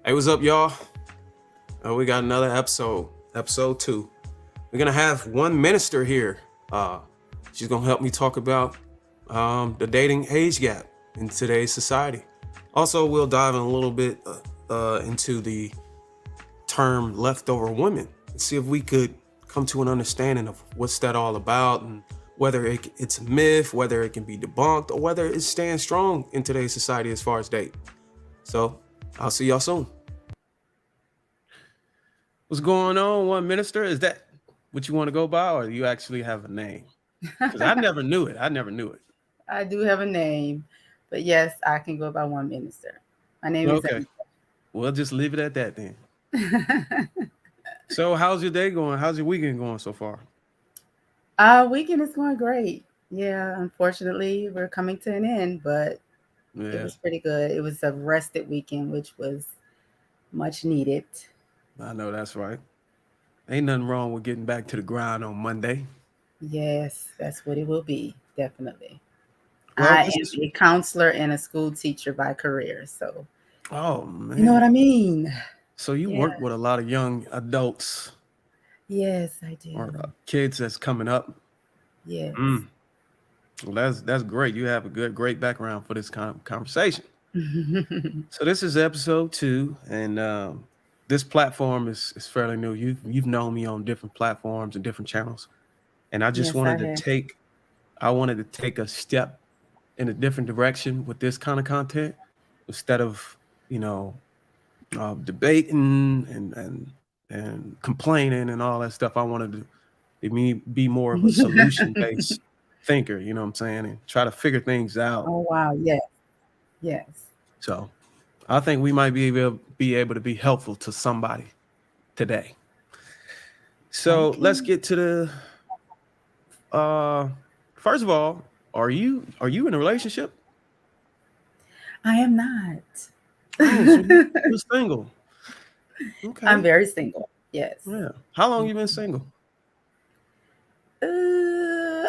Hey, what's up, y'all? We got another episode 2. We're gonna have one minister here. She's gonna help me talk about the dating age gap in today's society. Also, we'll dive in a little bit into the term leftover women and see if we could come to an understanding of what's that all about and whether it's a myth, whether it can be debunked, or whether it stands strong in today's society as far as dating. So, I'll see y'all soon. What's going on, one minister? Is that what you want to go by, or do you actually have a name? Because I never knew it. I never knew it. I do have a name, but yes, I can go by one minister. My name is Okay, we'll just leave it at that then. Emma. So, how's your day going? How's your weekend going so far? Weekend is going great. Yeah, unfortunately, we're coming to an end, but it Yeah, was pretty good. It was a rested weekend, which was much needed. I know that's right. Ain't nothing wrong with getting back to the grind on Monday. Yes, that's what it will be, definitely. Well, I this am is. a counselor and a school teacher by career, so Oh you know what man. I mean. So you Yeah. work with a lot of young adults Yes, I do. or kids that's coming up. Yes. Mm. Well, that's great. You have a great background for this conversation. So this is episode 2, and this platform is fairly new. You've known me on different platforms and different channels, and I just Yes, I wanted to have. take a step in a different direction with this kind of content instead of you know debating and complaining and all that stuff. I wanted to be more of a solution based thinker. You know what I'm saying, and try to figure things out. Oh wow, yes, yes. So I think we might be able to be helpful to somebody today. So let's Okay. get to the first of all, are you in a relationship? I am not. Oh, so you're single. I'm Okay. very single. Yes. Yeah. How long you been single?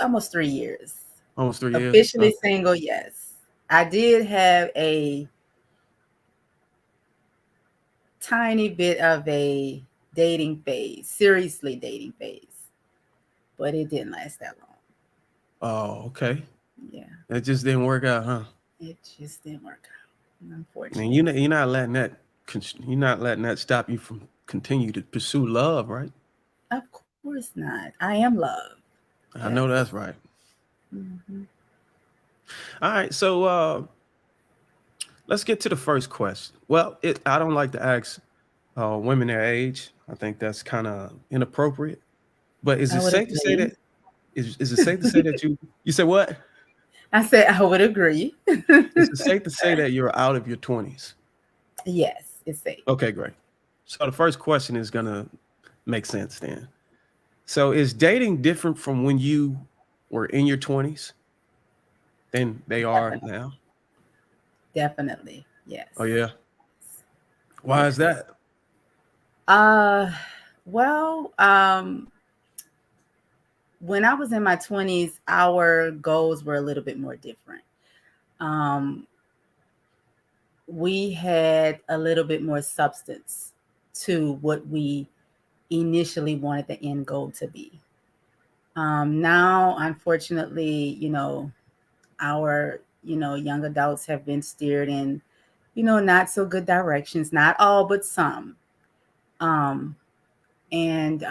Almost 3 years. Almost 3 years. Officially single, yes. I did have a tiny bit of a dating phase, seriously dating phase, but it didn't last that long. Oh, okay. Yeah, It just didn't work out, huh? it just didn't work out, And unfortunately. you're not letting that stop you from continue to pursue love, right? Of course not. I am love. I Yes. know that's right. Hmm. All right, so let's get to the first question. Well, I don't like to ask women their age. I think that's kind of inappropriate. But is I it would safe to say agree. that is it safe to say that you said what? I said I would agree. Is it safe to say that you're out of your 20s? Yes, it's safe. Okay, great. So the first question is gonna make sense then. So is dating different from when you were in your 20s than they are Definitely, now? definitely. Yes, Oh yeah. Why is yes. that? Uh, well, when I was in my 20s, our goals were a little bit more different. Um, we had a little bit more substance to what we initially wanted the end goal to be. Now, unfortunately, our young adults have been steered in not so good directions. Not all, but some. Um, and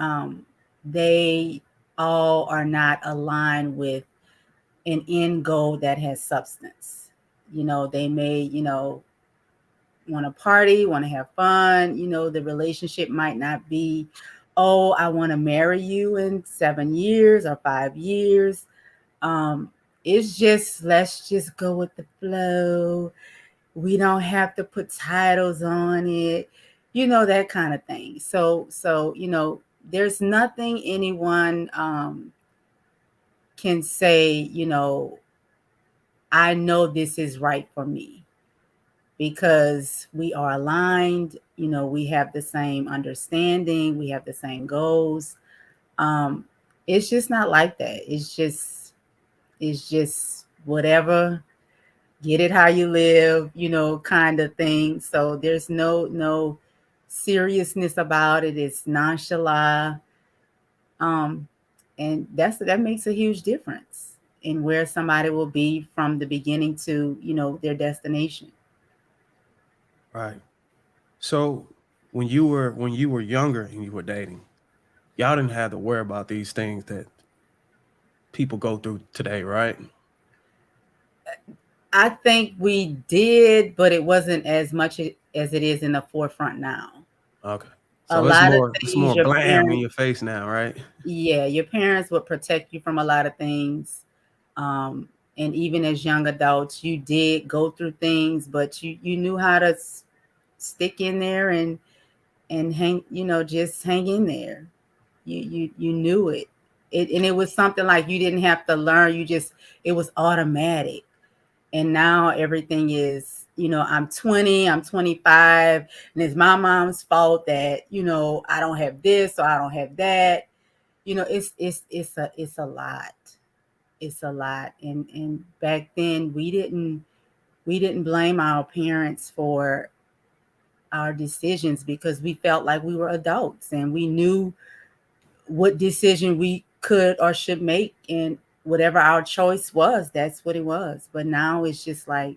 they all are not aligned with an end goal that has substance. They may, want to party, want to have fun. The relationship might not be, oh, I want to marry you in 7 years or 5 years. Um, it's just, let's just go with the flow. We don't have to put titles on it, that kind of thing. So there's nothing anyone can say, I know this is right for me because we are aligned, we have the same understanding, we have the same goals. Um, it's just not like that. It's just whatever get it how you live, kind of thing. So there's no seriousness about it. It's nonchalant. Um, and that makes a huge difference in where somebody will be from the beginning to, their destination. Right. So when you were younger and you were dating, y'all didn't have to worry about these things that people go through today, right? I think we did, but it wasn't as much as it is in the forefront now. Okay. A So it's lot of more it's things more your blam in parents, your face now, right? yeah, your parents would protect you from a lot of things. Um, and even as young adults, you did go through things, but you knew how to stick in there and hang, just hang in there. You knew it. And it was something like you didn't have to learn. It was automatic. And now everything is, I'm 20, I'm 25, and it's my mom's fault that, I don't have this or I don't have that. It's a lot. It's a lot. And back then we didn't blame our parents for our decisions because we felt like we were adults and we knew what decision we could or should make, and whatever our choice was, that's what it was. But now it's just like,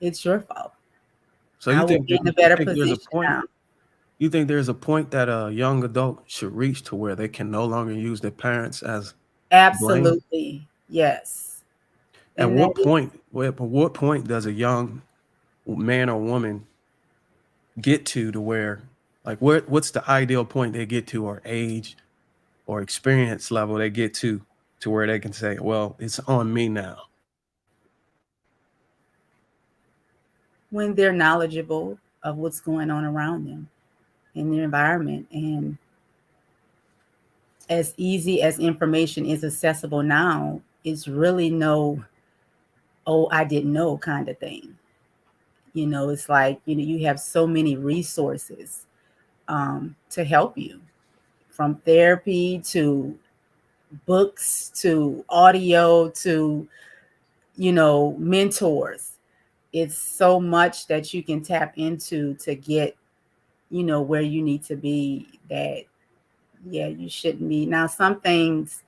it's your fault. So I you will think be that in a you better think there's a position point now. you think there's a point that a young adult should reach to where they can no longer use their parents as blame? Absolutely. Yes. At And that what is point what point does a young man or woman get to where like what's the ideal point they get to, or age or experience level they get to where they can say, well, it's on me now? when they're knowledgeable of what's going on around them in their environment. And as easy as information is accessible now, it's really no, oh, I didn't know kind of thing. It's like, you have so many resources to help you, from therapy to books to audio to, mentors. It's so much that you can tap into to get, where you need to be, that, yeah, you shouldn't be. Now, some things,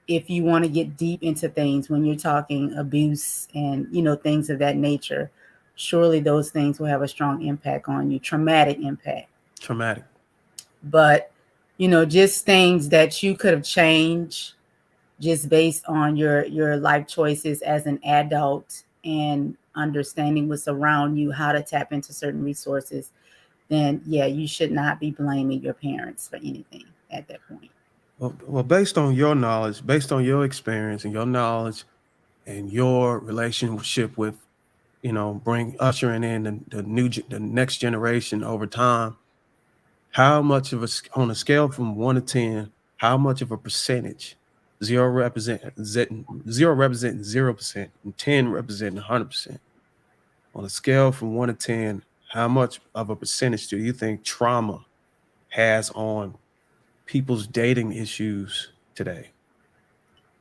if you want to get deep into things, when you're talking abuse and, things of that nature, surely those things will have a strong impact on you, traumatic impact. Traumatic. But, just things that you could have changed just based on your life choices as an adult, and understanding what's around you, how to tap into certain resources, then yeah, you should not be blaming your parents for anything at that point. Well, based on your knowledge, based on your experience and your knowledge and your relationship with, bring ushering in the next generation over time, how much of on a scale from 1 to 10, how much of a percentage, zero representing 0% and 10 representing 100%, on a scale from 1 to 10, how much of a percentage do you think trauma has on people's dating issues today?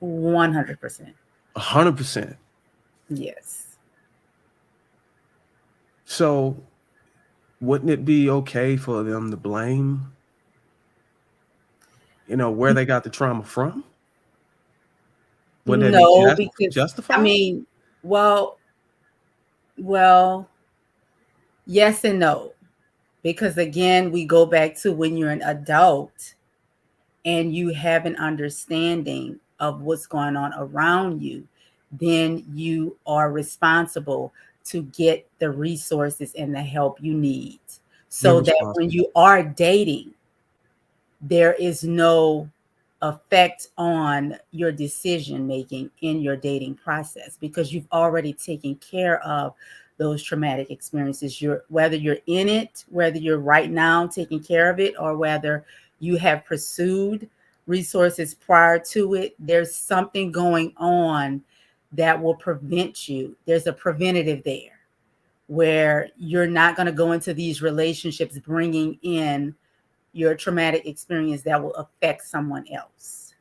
100%. 100%. Yes. So wouldn't it be okay for them to blame, where they got the trauma from? Would that be No, because I justified? mean, well, well, yes and no. Because again, we go back to when you're an adult and you have an understanding of what's going on around you, then you are responsible to get the resources and the help you need, You're so that when responsible. you are dating, there is no effect on your decision making in your dating process, because you've already taken care of those traumatic experiences. Whether you're in it, whether you're right now taking care of it, or whether you have pursued resources prior to it, there's something going on that will prevent you. There's a preventative there, where you're not going to go into these relationships bringing in your traumatic experience that will affect someone else.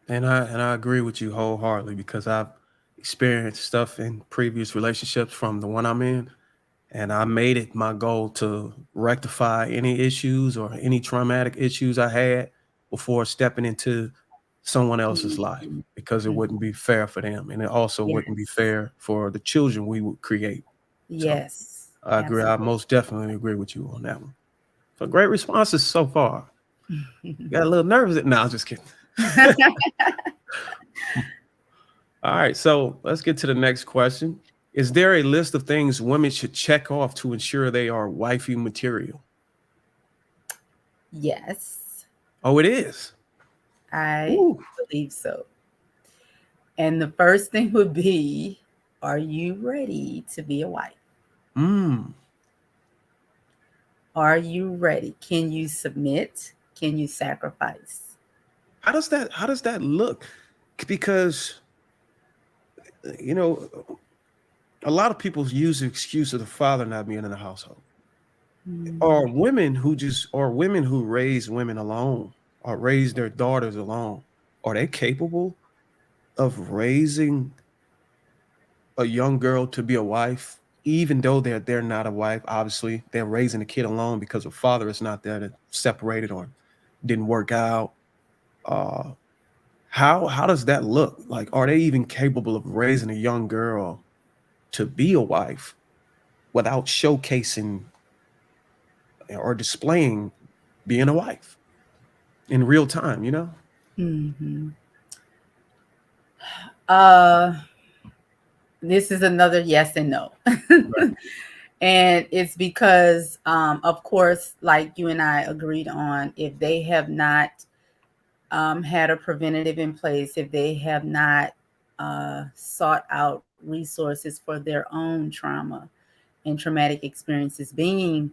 And I agree with you wholeheartedly, because I've experienced stuff in previous relationships from the one I'm in, and I made it my goal to rectify any issues or any traumatic issues I had before stepping into someone else's life, Mhm. because it Mhm. wouldn't be fair for them, and it also wouldn't be Yes. fair for the children we would create. So Yes. I agree. I Absolutely. most definitely agree with you on that one. So great responses so far. Got a little nervous. No, I'm just kidding. All right, so let's get to the next question. Is there a list of things women should check off to ensure they are wifey material? Yes, Oh, it is. I Ooh. believe so. And the first thing would be, are you ready to be a wife? Mm. Are you ready? Can you submit? Can you sacrifice? How does that look? Because you know, a lot of people use the excuse of the father not being in the household. Mm, Or women who raise women alone or raise their daughters alone, are they capable of raising a young girl to be a wife, even though they're not a wife? Obviously, they're raising a kid alone because the father is not there, to separated or didn't work out. Uh, how does that look? Like, are they even capable of raising a young girl to be a wife without showcasing or displaying being a wife in real time? mhm. Uh, this is another yes and no. Right. And it's because, of course, like you and I agreed on, if they have not had a preventative in place, if they have not sought out resources for their own trauma and traumatic experiences, being,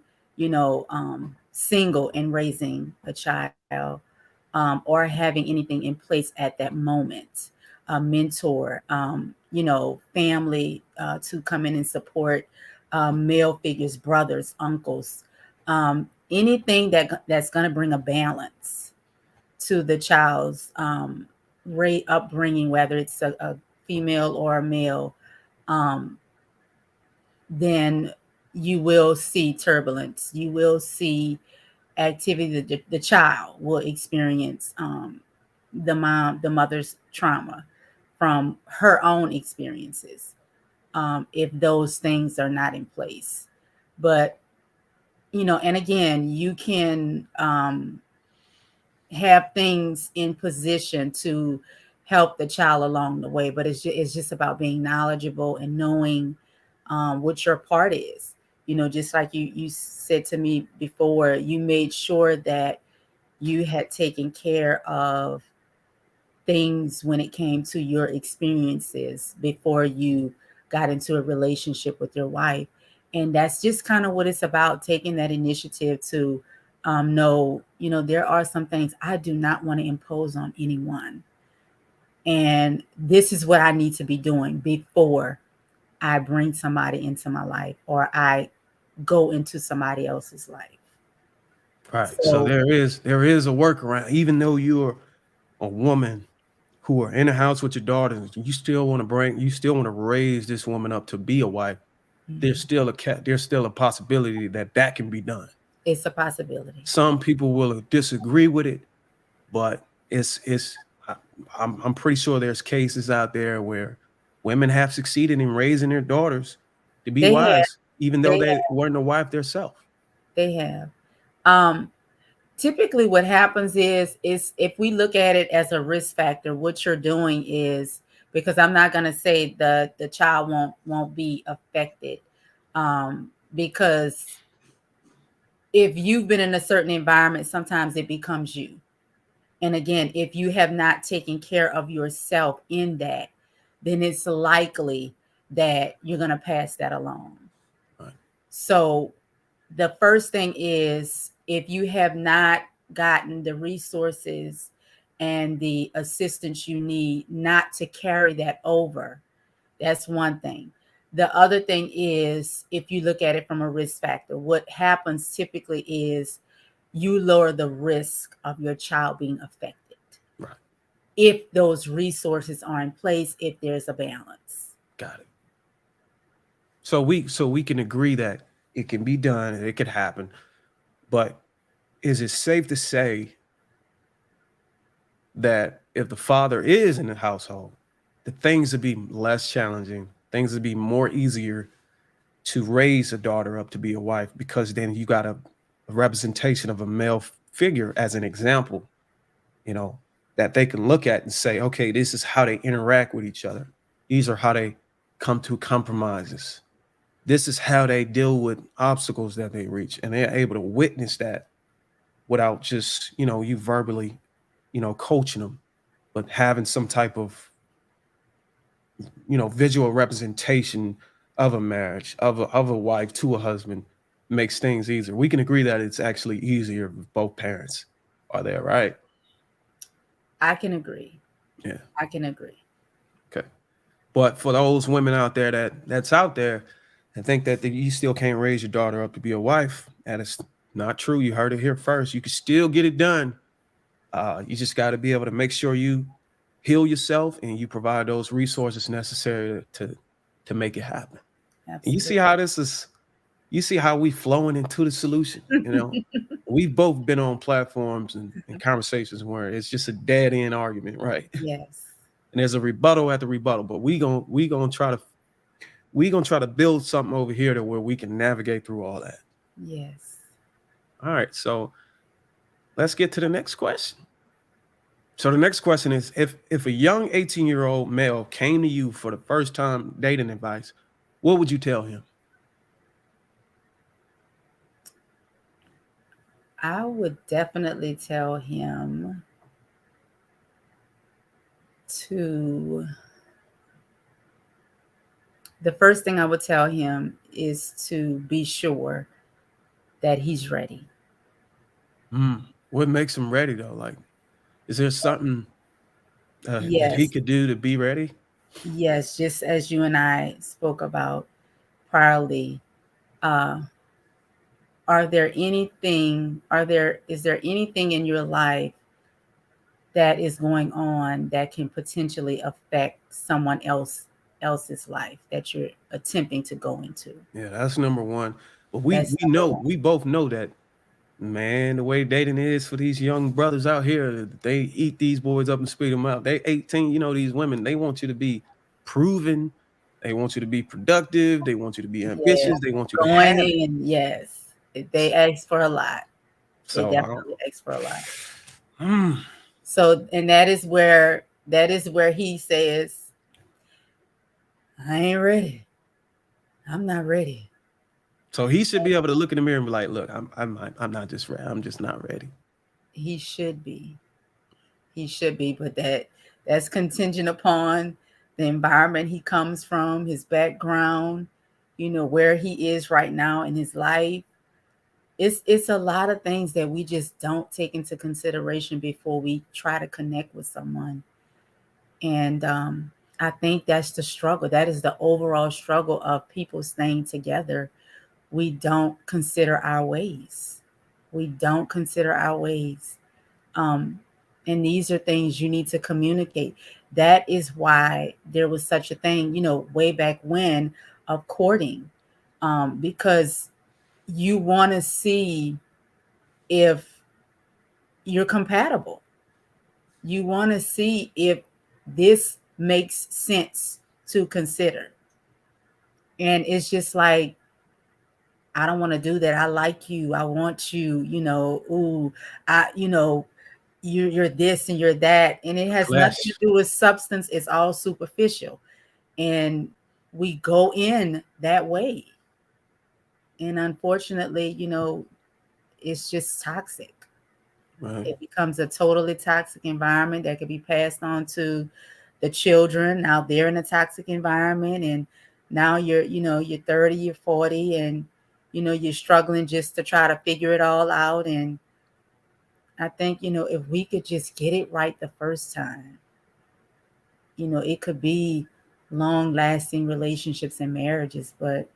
single and raising a child, or having anything in place at that moment, a mentor, family to come in and support, male figures, brothers, uncles, anything that's going to bring a balance to the child's upbringing, whether it's a female or a male, um, then you will see turbulence. You will see activity that the child will experience, the mother's trauma from her own experiences, if those things are not in place. But, and again, you can have things in position to help the child along the way, but it's just about being knowledgeable and knowing what your part is. Just like you said to me before, you made sure that you had taken care of things when it came to your experiences before you got into a relationship with your wife. And that's just kind of what it's about, taking that initiative to know, there are some things I do not want to impose on anyone. And this is what I need to be doing before I bring somebody into my life or I go into somebody else's life. Right. So So there is a workaround, even though you're a woman who are in the house with your daughters, you still want to raise this woman up to be a wife. There's mhm, still there's still a possibility that that can be done. it's a possibility. Some people will disagree with it, but I- I'm pretty sure there's cases out there where women have succeeded in raising their daughters to be They have, wives, even though they they have, weren't a wife themselves. they have. Um, Typically what happens is if we look at it as a risk factor, what you're doing is, because I'm not going to say the child won't be affected, because if you've been in a certain environment, sometimes it becomes you. And again, if you have not taken care of yourself in that, then it's likely that you're going to pass that along. Right. So the first thing is, if you have not gotten the resources and the assistance you need, not to carry that over. That's one thing. The other thing is, if you look at it from a risk factor, what happens typically is you lower the risk of your child being affected. Right. if those resources are in place, if there's a balance. Got it. So we can agree that it can be done and it could happen, but is it safe to say that if the father is in the household, the things would be less challenging, things would be more easier to raise a daughter up to be a wife, because then you got a representation of a male figure as an example, you know, that they can look at and say, okay, this is how they interact with each other. These are how they come to compromises. This is how they deal with obstacles that they reach. And they're able to witness that without just, you verbally, coaching them, but having some type of, visual representation of a marriage, of a wife to a husband makes things easier. We can agree that it's actually easier if both parents are there, right? I can agree. Yeah. I can agree. Okay. But for those women out there that's out there and think that you still can't raise your daughter up to be a wife, that is not true. You heard it here first. You can still get it done. You just got to be able to make sure you heal yourself and you provide those resources necessary to make it happen. And you see Absolutely. how you see how we flowing into the solution. We've both been on platforms and conversations where it's just a dead end argument, right? Yes. And there's a rebuttal after rebuttal, but we gonna try to build something over here to where we can navigate through all that. Yes. All right, so let's get to the next question. So the next question is, if a young 18-year-old male came to you for the first time dating advice, what would you tell him? I would definitely tell him to, the first thing I would tell him is to be sure that he's ready. What makes him ready though? Like, is there something that he Yes. could do to be ready? Yes. Just as you and I spoke about priorly, uh, is there anything in your life that is going on that can potentially affect someone else's life that you're attempting to go into? Yeah, that's number one. But we That's we number know one. we both know that, man, the way dating is for these young brothers out here, they eat these boys up and spit them out. They 18, these women, they want you to be proven, they want you to be productive, they want you to be Yeah, ambitious, they want you to going have it. in, yes. They ask for a lot. They So I definitely ask for a lot. don't. So, and that is where he says, I ain't ready. I'm not ready. So he should be able to look in the mirror and be like, look, I'm not just ready. I'm just not ready. He should be. He should be, but that's contingent upon the environment he comes from, his background, where he is right now in his life. It's a lot of things that we just don't take into consideration before we try to connect with someone. And I think that's the struggle. That is the overall struggle of people staying together. We don't consider our ways. We don't consider our ways. Um, and these are things you need to communicate. That is why there was such a thing, way back when, of courting, because you want to see if you're compatible. You want to see if this makes sense to consider. And it's just like, I don't want to do that. I like you. I want you, ooh, you're this and you're that. And it has nothing to Flesh. do with substance. It's all superficial. And we go in that way. And unfortunately, it's just toxic. Right. It becomes a totally toxic environment that could be passed on to the children. Now they're in a toxic environment, and now you're 30, you're 40, and you're struggling just to try to figure it all out. And I think, if we could just get it right the first time, it could be long lasting relationships and marriages. But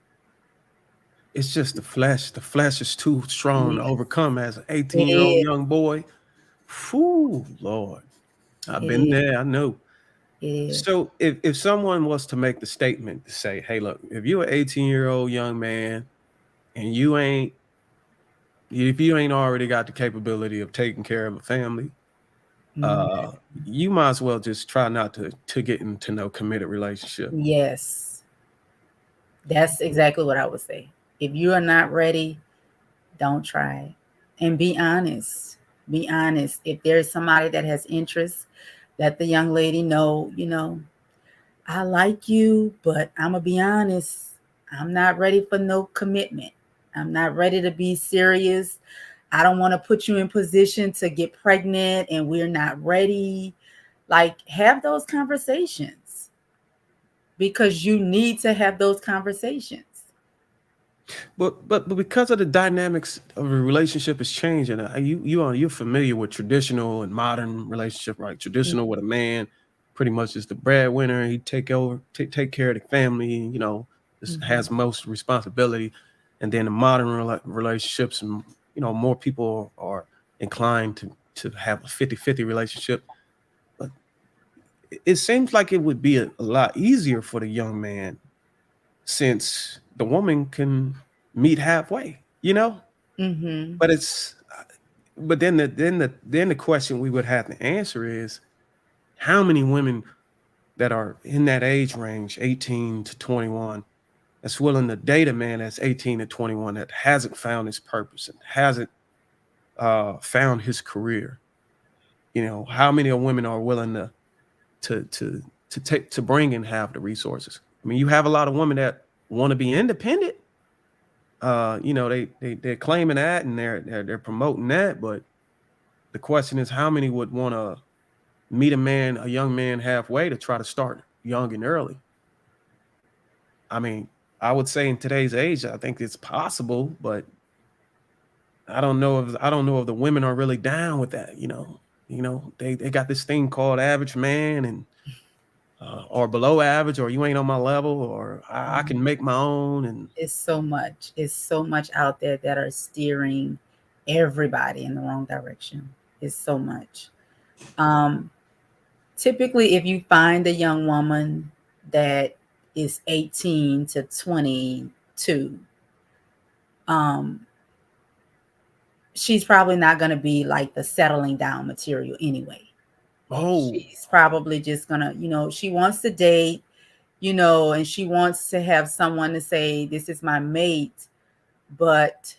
It's just the flesh. The flesh is too strong to yes, overcome as an it 18-year-old is. young boy. Whew, Lord. I've It been is. there. I know. It is. So if someone was to make the statement to say, "Hey, look, if you're an 18-year-old young man and if you ain't already got the capability of taking care of a family, Mhm. uh, you might as well just try not to get into no committed relationship." Yes, that's exactly what I would say. If you are not ready, don't try it. And be honest. Be honest. If there's somebody that has interest, let the young lady know, I like you, but I'm going to be honest. I'm not ready for no commitment. I'm not ready to be serious. I don't want to put you in position to get pregnant and we're not ready. Like, have those conversations because you need to have those conversations. But because of the dynamics of a relationship is changing, you're familiar with traditional and modern relationship, right? Traditional with a man, pretty much is the breadwinner. He take care of the family. Just Mhm. has most responsibility. And then the modern relationships, and more people are inclined to have a 50-50 relationship. But it seems like it would be a lot easier for the young man since the woman can meet halfway, Mhm. but then the question we would have to answer is how many women that are in that age range, 18 to 21, that's willing to date a man that's 18 to 21 that hasn't found his purpose and hasn't found his career. How many of women are willing to to to bring and have the resources? I mean, you have a lot of women that want to be independent. They're claiming that and they're promoting that, but the question is how many would want to meet a young man halfway to try to start young and early? I mean, I would say in today's age, I think it's possible, but I don't know if the women are really down with that. They got this thing called average man and or below average, or you ain't on my level, or I can Mhm. make my own. And It's so much. It's so much out there that are steering everybody in the wrong direction. It's so much. Um, Typically, if you find a young woman that is 18 to 22, um, she's probably not going to be like the settling down material anyway. oh, She's probably just going to, she wants to date, and she wants to have someone to say, this is my mate. But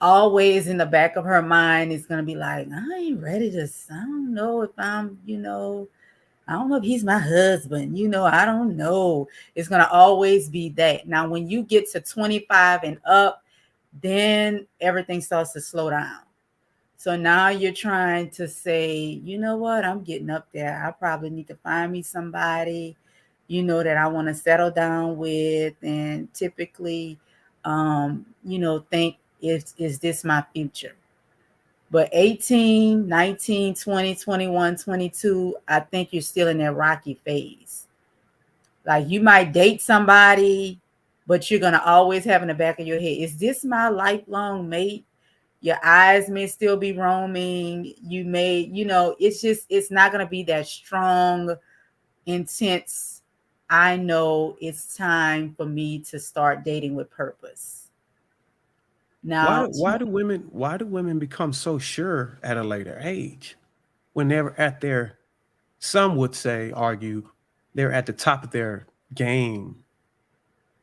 always in the back of her mind is going to be like, I ain't ready to, I don't know if I'm, I don't know if he's my husband, I don't know. It's going to always be that. Now, when you get to 25 and up, then everything starts to slow down. So now you're trying to say, you know what, I'm getting up there. I probably need to find me somebody, that I want to settle down with. And typically, think, is this my future? But 18, 19, 20, 21, 22, I think you're still in that rocky phase. Like you might date somebody, but you're going to always have in the back of your head, is this my lifelong mate? Your eyes may still be roaming. You may, it's not going to be that strong, intense. I know it's time for me to start dating with purpose. Now, why do women become so sure at a later age when they're at their, some would say, argue, they're at the top of their game?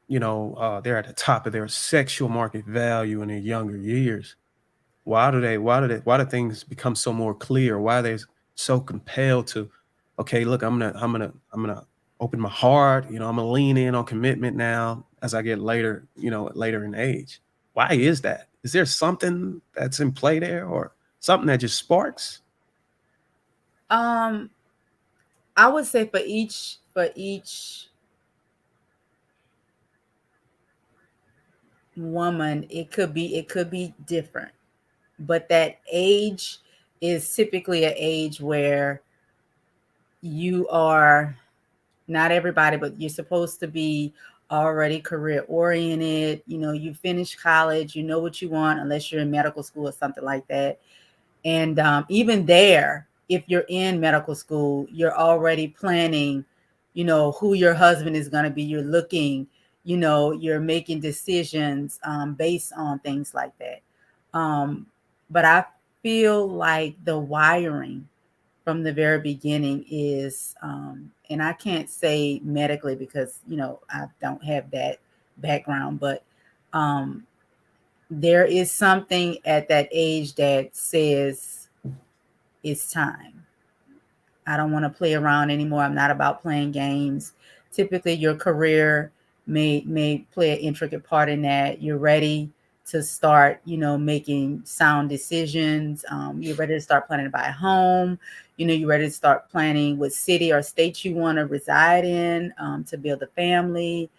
They're at the top of their sexual market value in their younger years. Why do things become so more clear? Why are they so compelled to, okay, look, I'm gonna open my heart, I'm gonna lean in on commitment now as I get later in age? Why is that? Is there something that's in play there, or something that just sparks? um, I would say for each woman, it could be different, but that age is typically an age where you are, not everybody, but you're supposed to be already career oriented. You finish college, you know what you want, unless you're in medical school or something like that. And even there, if you're in medical school, you're already planning, who your husband is going to be. You're looking, you're making decisions based on things like that. But I feel like the wiring from the very beginning is, and I can't say medically because, I don't have that background, but um, there is something at that age that says it's time. I don't want to play around anymore. I'm not about playing games. Typically, your career may play an intricate part in that. You're ready to start, making sound decisions. You're ready to start planning to buy a home. You're ready to start planning what city or state you want to reside in, to build a family,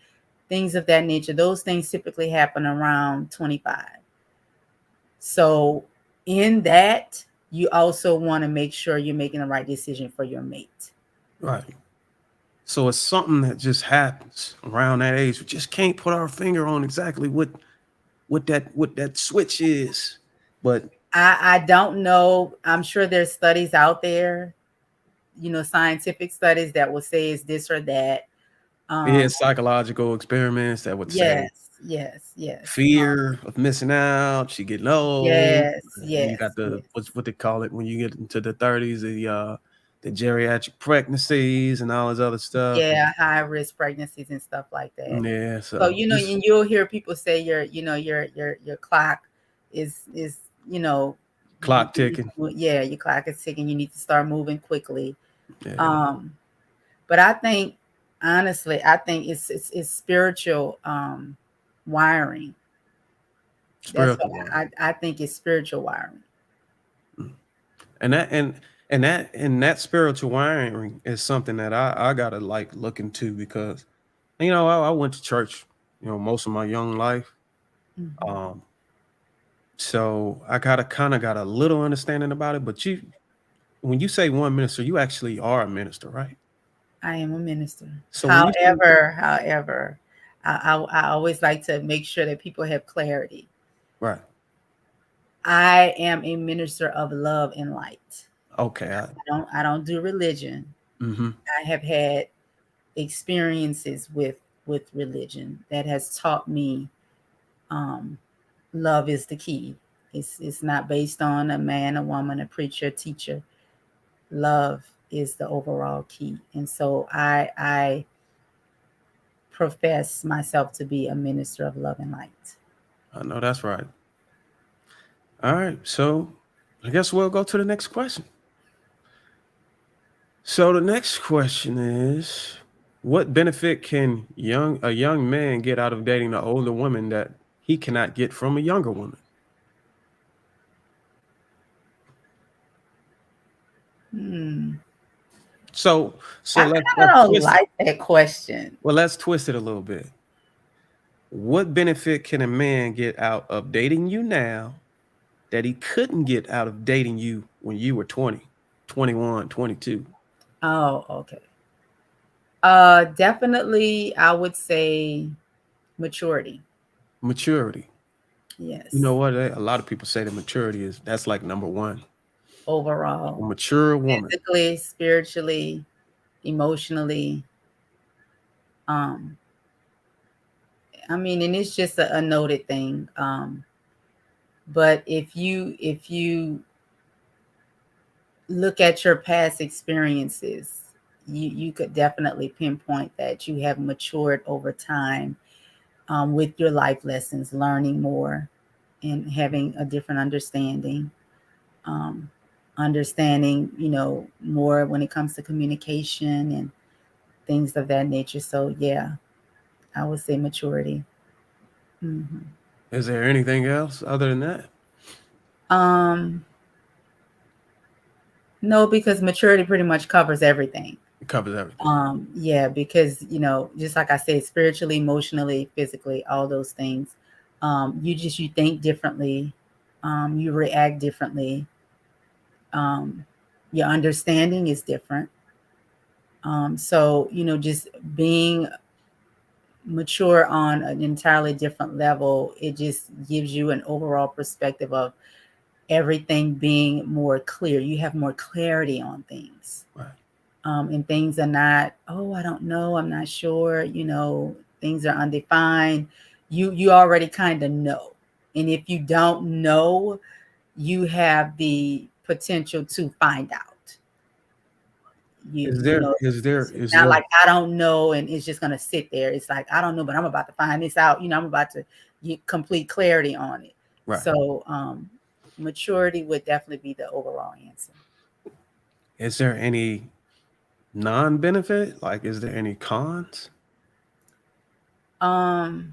things of that nature. Those things typically happen around 25. So in that, you also want to make sure you're making the right decision for your mate. Right. So it's something that just happens around that age. We just can't put our finger on exactly what that switch is. But I don't know. I'm sure there's studies out there, scientific studies that will say it's this or that. yeah, Um, psychological experiments that would say yes, yes, yes, fear of missing out, she getting old, yes, and you yes, got the yes. what they call it when you get into the 30s, the geriatric pregnancies and all this other stuff. Yeah, high risk pregnancies and stuff like that. Yeah, So, so just and you'll hear people say your clock is, you know, clock ticking. yeah, your clock is ticking. You need to start moving quickly. Yeah, Um, but I think honestly, I think it's spiritual wiring. That's what spiritual one. I think it's spiritual wiring. Mm. And that spiritual wiring is something that I gotta like look into because I went to church most of my young life. Mhm. Um, so I gotta kind of got a little understanding about it. But when you say one minister, you actually are a minister, right? I am a minister. So when you say However, I always like to make sure that people have clarity. right, I am a minister of love and light. okay, I don't do religion. mm-hmm, I have had experiences with religion that has taught me um, love is the key. It's not based on a man, a woman, a preacher, a teacher. Love is the overall key, and so I profess myself to be a minister of love and light. I know that's right. All right, so I guess we'll go to the next question. So the next question is, what benefit can a young man get out of dating an older woman that he cannot get from a younger woman? Hmm. So I so let's kind of twist like that question. let's twist it a little bit. What benefit can a man get out of dating you now that he couldn't get out of dating you when you were 20, 21, 22? Oh, okay. Definitely, I would say maturity. Maturity. You Yes, know what? A lot of people say that maturity that's like number one. A overall, mature woman. physically, spiritually, emotionally. Um, I mean, and it's just a noted thing. But if you look at your past experiences, you could definitely pinpoint that you have matured over time, with your life lessons, learning more and having a different understanding. Um, Understanding, more when it comes to communication and things of that nature. So yeah, I would say maturity. Hmm. Is there anything else other than that? Um, no, because maturity pretty much covers everything. It covers everything. Yeah, because just like I said, spiritually, emotionally, physically, all those things. You think differently, you react differently. Um, your understanding is different. So just being mature on an entirely different level, it just gives you an overall perspective of everything being more clear. You have more clarity on things. Right. And things are not, oh, I don't know, I'm not sure, things are undefined. You already kind of know. And if you don't know, you have the potential to find out. Is You there know, is there it's is not there like I don't know and it's just gonna sit there. It's like I don't know, but I'm about to find this out. I'm about to get complete clarity on it. right? So maturity would definitely be the overall answer. Is there any non-benefit? Like, is there any cons? Um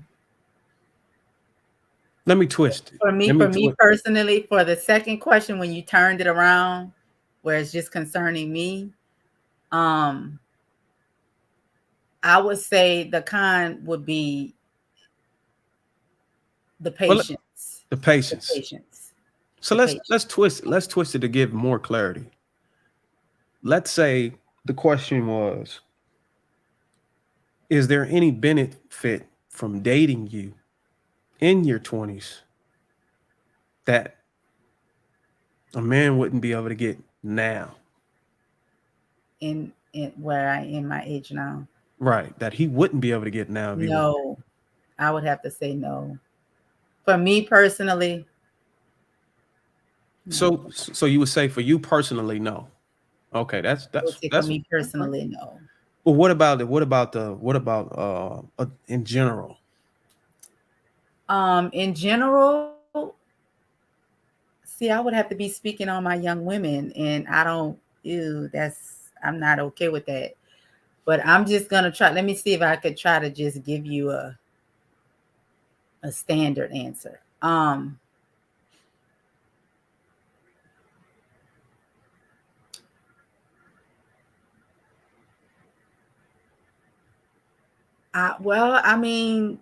Let me twist it. for me, Let me for me twist. personally, for the second question, when you turned it around, where it's just concerning me, um, I would say the con would be the Well, patience, the the patience. patience, So the patience. let's twist it to give more clarity. Let's say the question was, is there any benefit from dating you in your 20s that a man wouldn't be able to get now? In where I in my age now, Right, that he wouldn't be able to get now if he was. no, I would have to say no. For me personally, no. So you would say for you personally, no. Okay, that's I would that's say for that's me okay. personally, no. Well, what about in general? In general, see, I would have to be speaking on my young women, and I don't. Ew, I'm not okay with that. But I'm just gonna try. Let me see if I could try to just give you a standard answer. Well, I mean,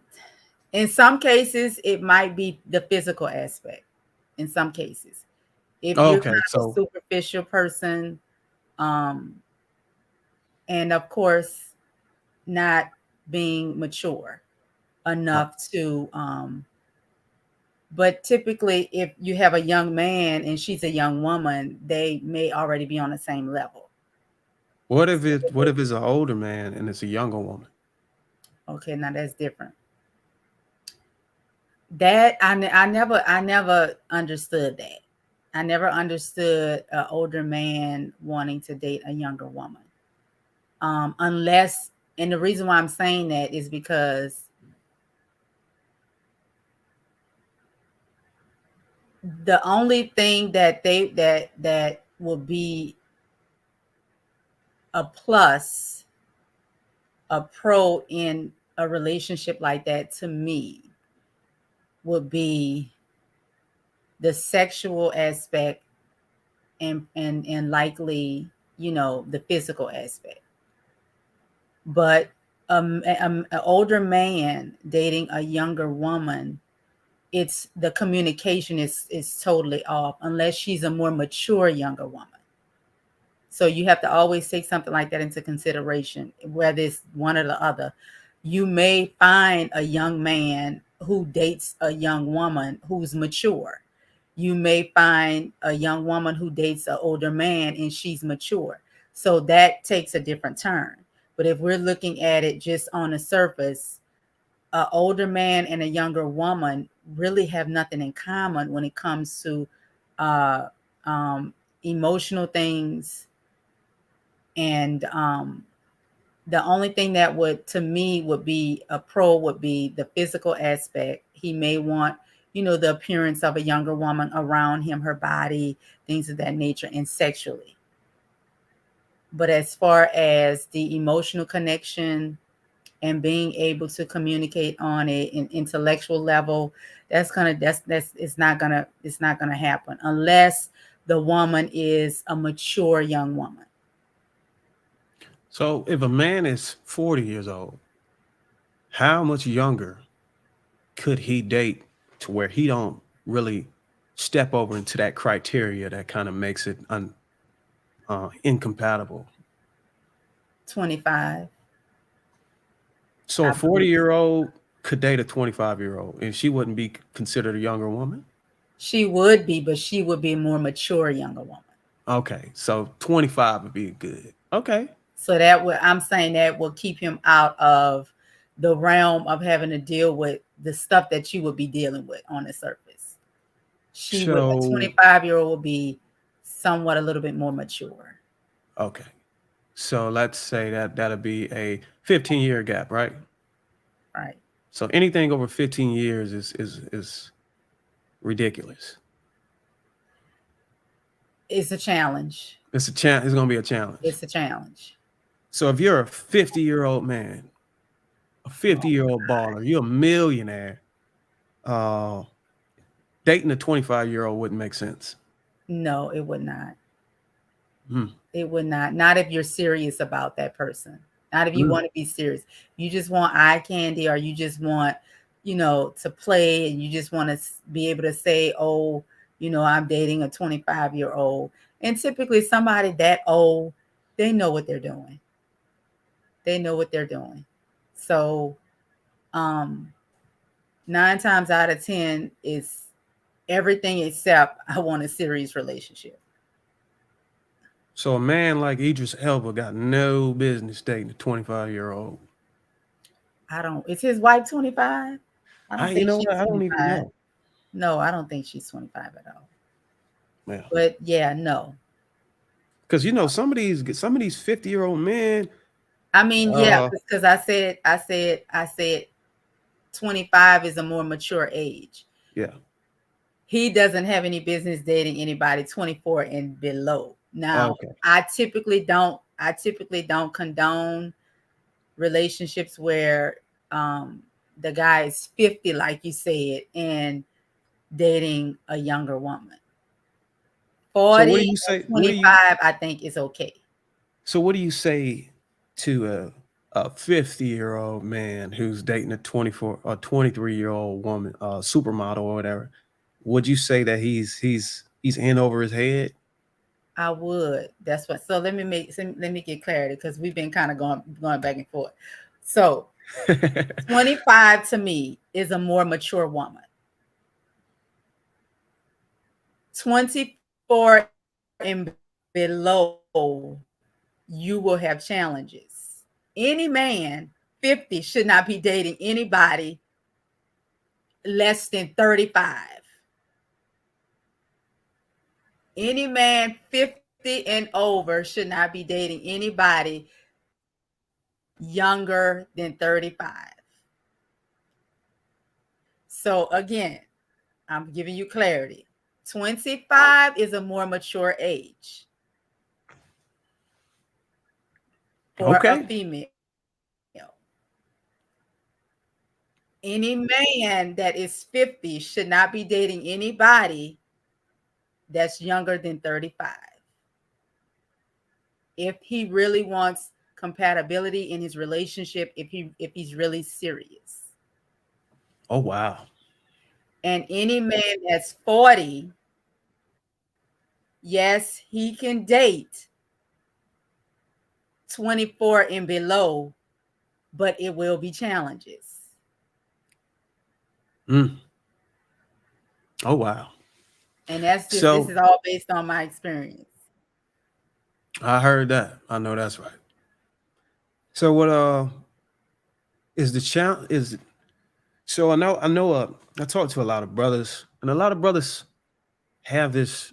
in some cases, it might be the physical aspect. In some cases, if you're Okay, kind of a so superficial person, um, and of course, not being mature right. enough to but typically if you have a young man and she's a young woman, they may already be on the same level. What if it's an older man and it's a younger woman? Okay, now that's different. That I never understood that. I never understood an older man wanting to date a younger woman. Unless, and the reason why I'm saying that is because the only thing that will be a plus, a pro in a relationship like that to me would be the sexual aspect and likely, the physical aspect. But an older man dating a younger woman, it's the communication is totally off unless she's a more mature younger woman. So you have to always take something like that into consideration, whether it's one or the other. You may find a young man who dates a young woman who's mature. You may find a young woman who dates an older man and she's mature. So that takes a different turn. But if we're looking at it just on the surface, an older man and a younger woman really have nothing in common when it comes to uh, emotional things. And the only thing that would, to me, would be a pro would be the physical aspect. He may want, the appearance of a younger woman around him, her body, things of that nature, and sexually. But as far as the emotional connection and being able to communicate on an intellectual level, that's it's not gonna happen unless the woman is a mature young woman. So if a man is 40 years old, how much younger could he date to where he don't really step over into that criteria that kind of makes it incompatible? 25, So a I believe. 40-year-old could date a 25-year-old and she wouldn't be considered a younger woman? She would be, but she would be a more mature younger woman. Okay, so 25 would be good. Okay. So that would, I'm saying that will keep him out of the realm of having to deal with the stuff that you would be dealing with on the surface. She would, a So 25-year-old will be somewhat a little bit more mature. okay. So let's say that that'll be a 15-year gap, right? Right. So anything over 15 years is ridiculous. It's a challenge. It's gonna be a challenge. It's a challenge. So if you're a 50-year-old man, a Oh, 50-year-old baller, you're a millionaire, uh, dating a 25-year-old wouldn't make sense. no, it would not. Hmm. It would not. Not if you're serious about that person. Not if you Mm. want to be serious. You just want eye candy, or you just want, to play, and you just want to be able to say, oh, I'm dating a 25-year-old. And typically somebody that old, they know what they're doing. They know what they're doing. So, um, 9 times out of 10 is everything except I want a serious relationship. So a man like Idris Elba got no business dating a 25-year-old. I don't. Is his wife 25? I don't You think know what? she's I don't even 25. know. No, I don't think she's 25 at all. Yeah, But yeah, no. because some of these 50-year-old men. I mean, yeah, Uh, because I said 25 is a more mature age. yeah. He doesn't have any business dating anybody 24 and below. Now, Okay. I typically don't condone relationships where the guy is 50, like you said, and dating a younger woman. So what 40 do you and say? What do you? 25, I think is okay. So what do you say to a 50-year-old man who's dating a 24 or 23-year-old woman, supermodel or whatever? Would you say that he's in over his head? I would. That's what. So let me get clarity, because we've been kind of going back and forth. So 25 to me is a more mature woman. 24 and below, you will have challenges. Any man 50 should not be dating anybody less than 35. Any man 50 and over should not be dating anybody younger than 35. So again, I'm giving you clarity. 25 is a more mature age for a Okay. female. Any man that is 50 should not be dating anybody that's younger than 35. If he really wants compatibility in his relationship, if he's really serious. Oh wow. And any man that's 40, yes, he can date 24 and below, but it will be challenges. Mm. Oh wow. And this So is all based on my experience. I heard that. I know that's right. So what is the challenge is so I talk to a lot of brothers, and a lot of brothers have this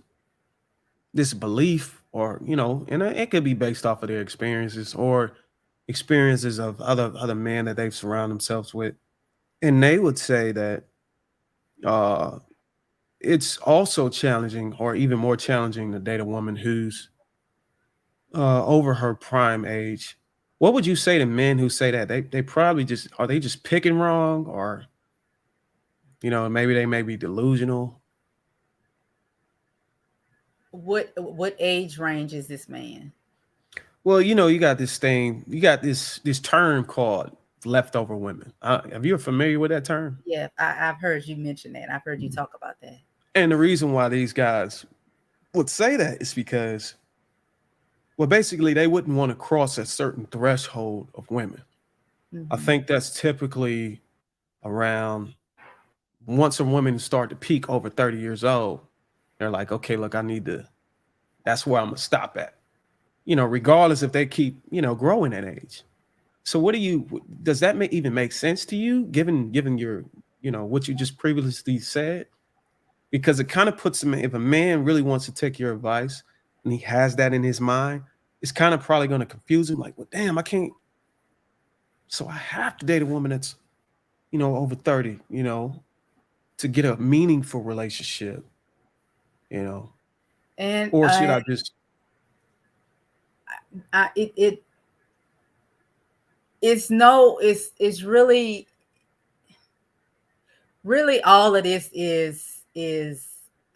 belief, or and it could be based off of their experiences or experiences of other men that they've surrounded themselves with, and they would say that uh it's also challenging, or even more challenging, to date a woman who's over her prime age. What would you say to men who say that they probably just are they just picking wrong, or maybe they may be delusional? What age range is this man? Well, you got this term called leftover women. Have you familiar with that term? Yeah, I've heard you mention that. I've heard you talk about that. And the reason why these guys would say that is because, well, basically they wouldn't want to cross a certain threshold of women. I Hmm. think that's typically around once a woman start to peak over 30 years old, they're like, okay, look, I need to, that's where I'm gonna stop at. Regardless if they keep, growing that age. So what do you, does that even make sense to you, given your, what you just previously said? Because it kind of puts him, if a man really wants to take your advice and he has that in his mind, it's kind of probably going to confuse him. Like, well, damn, I can't. So I have to date a woman that's, over 30, to get a meaningful relationship, you know, And or should I just, it it's no, it's really all of this is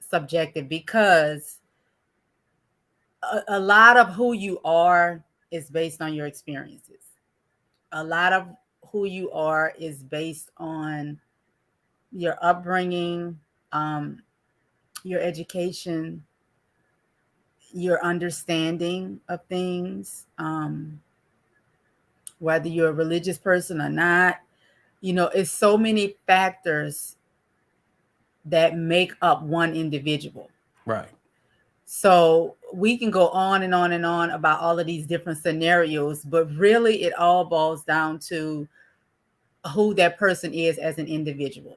subjective, because a lot of who you are is based on your experiences. A lot of who you are is based on your upbringing, um, your education, your understanding of things, whether you're a religious person or not. It's so many factors that make up one individual. right, So we can go on and on and on about all of these different scenarios, but really it all boils down to who that person is as an individual.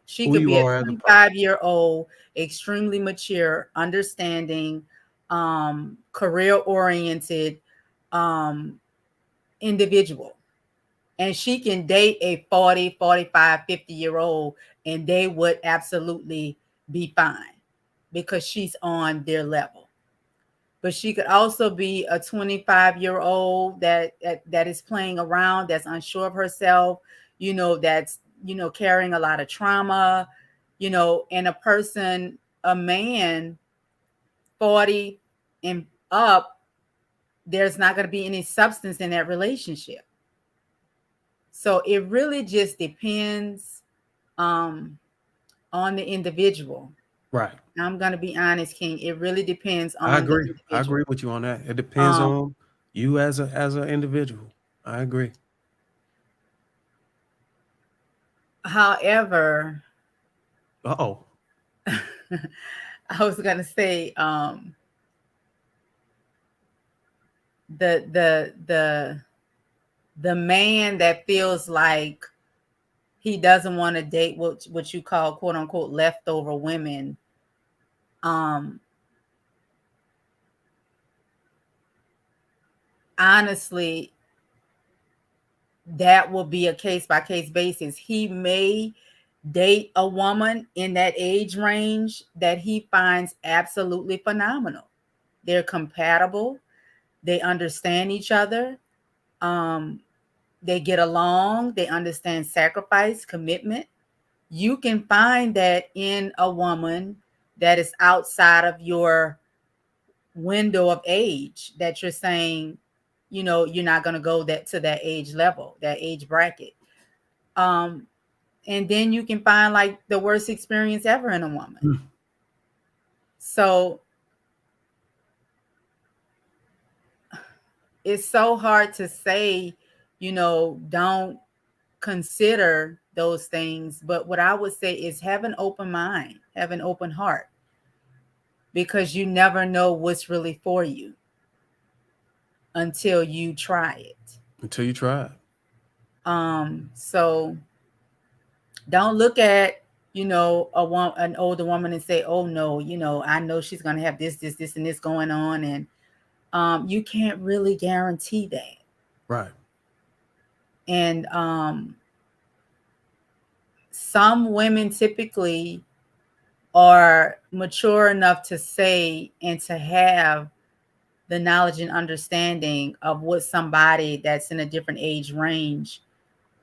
She who could you be a are as a person? 25-year-old, extremely mature, understanding, career oriented um, individual. And she can date a 40, 45, 50-year-old, and they would absolutely be fine because she's on their level. But she could also be a 25-year-old that is playing around, that's unsure of herself, that's carrying a lot of trauma, and a man 40 and up, there's not going to be any substance in that relationship. So it really just depends on the individual. Right. I'm going to be honest, King. It really depends I on the agree. I individual. agree with you on that. It depends Um, on you as an individual. I agree. However, Uh-oh. I was going to say the man that feels like he doesn't want to date what you call quote unquote leftover women. Um, Honestly, that will be a case by case basis. He may date a woman in that age range that he finds absolutely phenomenal. They're compatible, they understand each other, um, they get along, they understand sacrifice, commitment. You can find that in a woman that is outside of your window of age, that you're saying, you're not going to go that age level, that age bracket. Um, and then you can find like the worst experience ever in a woman. Hmm. So it's so hard to say, don't consider those things. But what I would say is have an open mind, have an open heart, because you never know what's really for you until you try it. Until you try it. So don't look at, an older woman and say, oh no, I know she's going to have this, and this going on. And you can't really guarantee that. Right. And some women typically are mature enough to say and to have the knowledge and understanding of what somebody that's in a different age range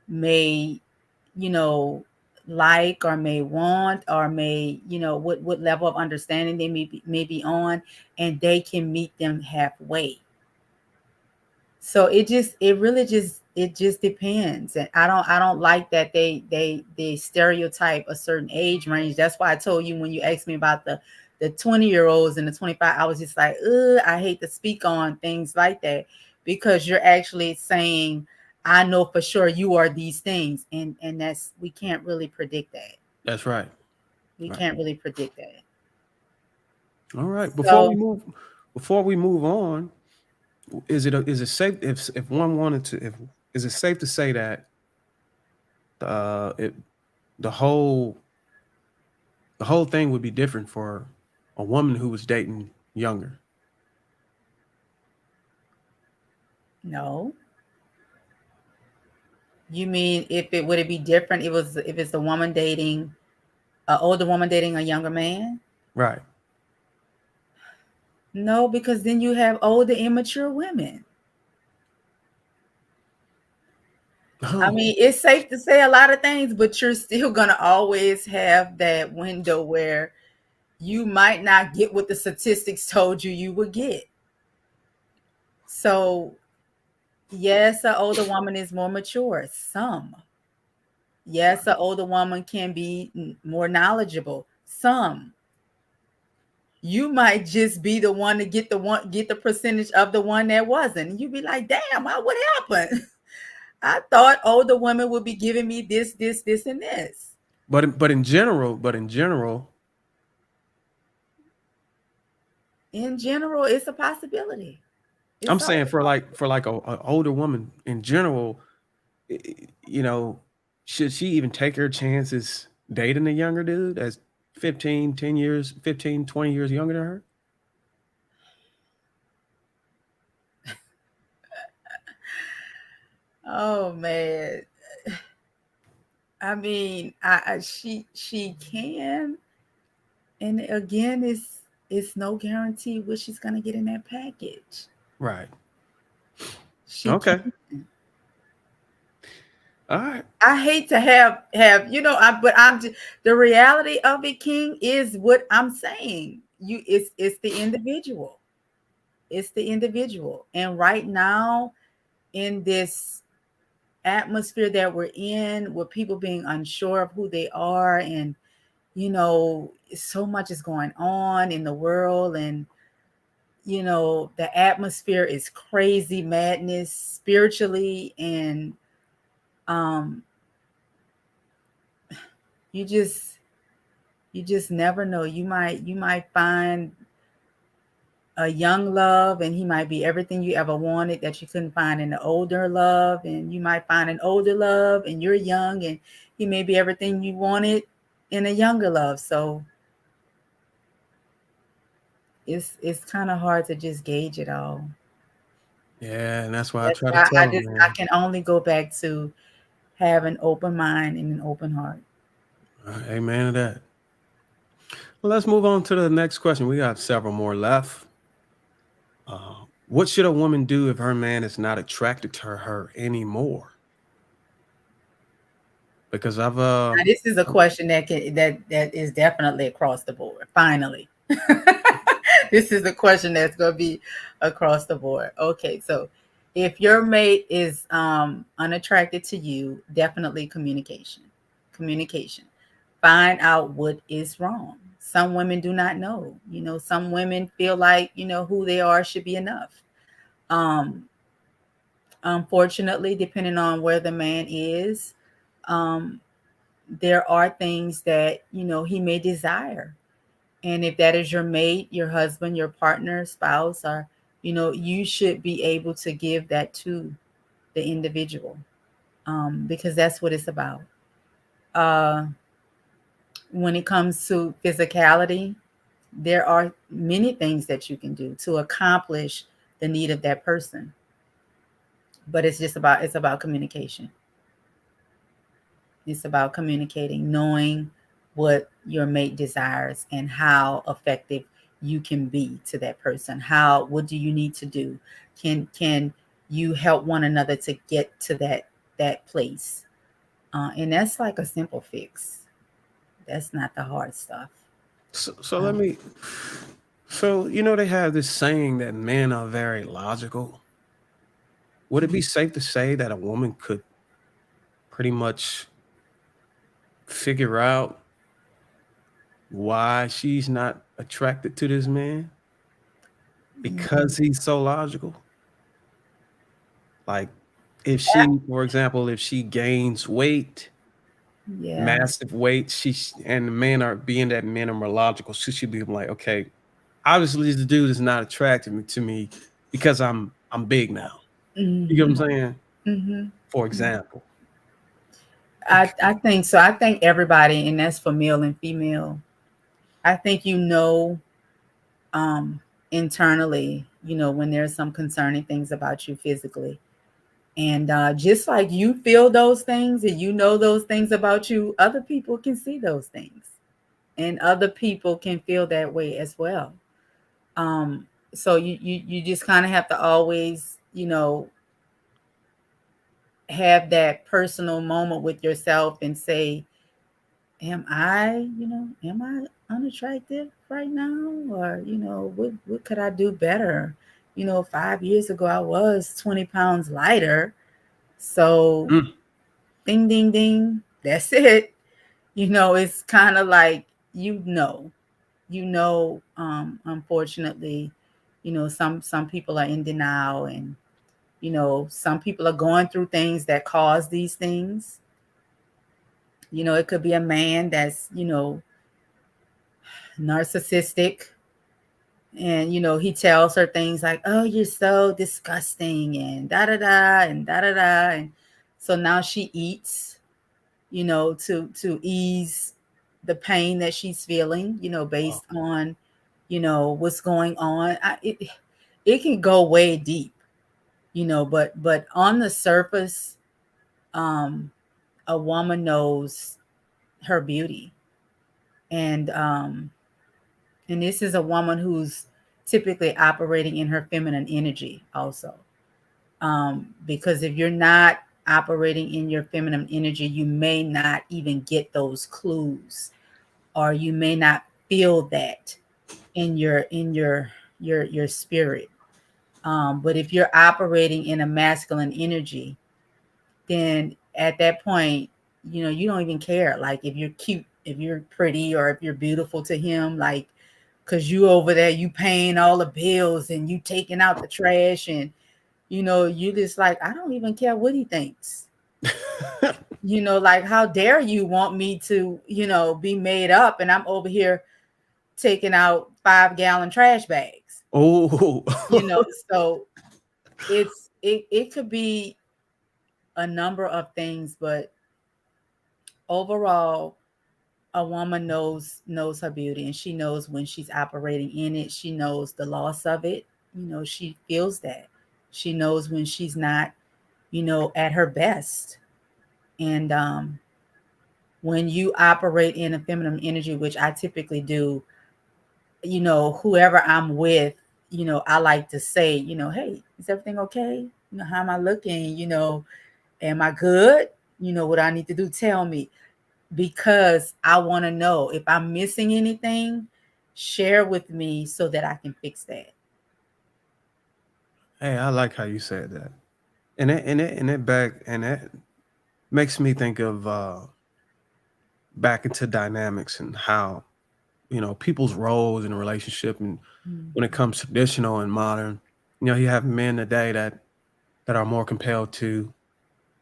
may, you know, like, or may want, or may, what level of understanding they may be on, and they can meet them halfway. So it just depends. And I don't like that they stereotype a certain age range. That's why I told you when you asked me about the 20-year-olds and the 25, I was just like, I hate to speak on things like that, because you're actually saying, I know for sure you are these things, and that's, we can't really predict that. That's right. We Right. can't really predict that. All right. So Before we move on, is it safe if one wanted to if is it safe to say that it the whole the whole thing would be different for a woman who was dating younger? no, you mean if it would it be different? It was if it's the woman dating an older woman dating a younger man. Right. No, because then you have older immature women. I Oh, mean, it's safe to say a lot of things, but you're still gonna always have that window where you might not get what the statistics told you would get. So, yes, an older woman is more mature. Some. Yes, an older woman can be more knowledgeable. Some. You might just be the one to get the percentage of the one that wasn't. You'd be like, damn, what happened? I thought older women would be giving me this, and this. but in general, In general, it's a possibility. I'm It's saying always for like a older woman in general, you know, should she even take her chances dating a younger dude that's 15, 20 years younger than her? oh man. I mean, she can, and again, it's no guarantee what she's gonna get in that package. Right. She Okay. can. All right. I hate to have but I'm just, the reality of it, King, is what I'm saying. It's the individual. It's the individual, and right now in this atmosphere that we're in, with people being unsure of who they are, and so much is going on in the world, and the atmosphere is crazy madness spiritually, and um you just never know. You might find a young love, and he might be everything you ever wanted that you couldn't find in the older love, and you might find an older love and you're young, and he may be everything you wanted in a younger love. So it's kind of hard to just gauge it all. Yeah, and that's why I That's try to why I tell them, just I man. can only go back to have an open mind and an open heart. Amen to that. Well, let's move on to the next question. We got several more left. What should a woman do if her man is not attracted to her anymore? Because Now, this is a question that is definitely across the board. Finally, this is a question that's going to be across the board. Okay, so if your mate is unattracted to you, definitely communication. Communication. Find out what is wrong. Some women do not know. Some women feel like who they are should be enough. Um, Unfortunately, depending on where the man is, um, there are things that he may desire, and if that is your mate, your husband, your partner, spouse, or you should be able to give that to the individual, because that's what it's about. uh, when it comes to physicality, there are many things that you can do to accomplish the need of that person, but it's about communication. It's about communicating, knowing what your mate desires and how effective you can be to that person. What do you need to do? Can you help one another to get to that place? And that's like a simple fix. That's not the hard stuff. so let Um, me. So they have this saying that men are very logical. Would it be safe to say that a woman could pretty much figure out why she's not attracted to this man mm, because he's so logical? Like, if she, for example, if she gains weight, Yeah. massive weight. And the men are being that men are more logical. She should be like, okay, obviously this dude is not attractive to me because I'm big now. You get Mm-hmm. what I'm saying? Mm-hmm. For example. I think so. I think everybody, and that's for male and female. I think um, internally, when there's some concerning things about you physically. And just like you feel those things and those things about you, other people can see those things. And other people can feel that way as well. So you just kind of have to always, have that personal moment with yourself and say, am I unattractive right now? Or, what could I do better? 5 years ago, I was 20 pounds lighter. So, Mm. ding, ding, ding. That's it. It's kind of like, unfortunately, some people are in denial, and, some people are going through things that cause these things. It could be a man that's, narcissistic, and he tells her things like, oh, you're so disgusting, and da da da and da da da. And so now she eats, to ease the pain that she's feeling, Wow. based on, what's going on. It can go way deep, but on the surface, um a woman knows her beauty. And this is a woman who's typically operating in her feminine energy also. Because if you're not operating in your feminine energy, you may not even get those clues, or you may not feel that in your spirit. But if you're operating in a masculine energy, then at that point, you don't even care. Like, if you're cute, if you're pretty, or if you're beautiful to him, like, because you over there, you paying all the bills and you taking out the trash, and you just like, I don't even care what he thinks. Like, how dare you want me to, be made up, and I'm over here taking out 5-gallon trash bags. Oh. So it could be a number of things, but overall, a woman knows her beauty, and she knows when she's operating in it. She knows the loss of it. She feels that. She knows when she's not, at her best. And when you operate in a feminine energy, which I typically do, whoever I'm with, I like to say, hey, is everything okay? How am I looking? Am I good? What I need to do, tell me, because I want to know if I'm missing anything, share with me so that I can fix that. Hey, I like how you said that. And that makes me think of back into dynamics and how, people's roles in a relationship, and when it Mhm. comes to traditional and modern, you have men today that are more compelled to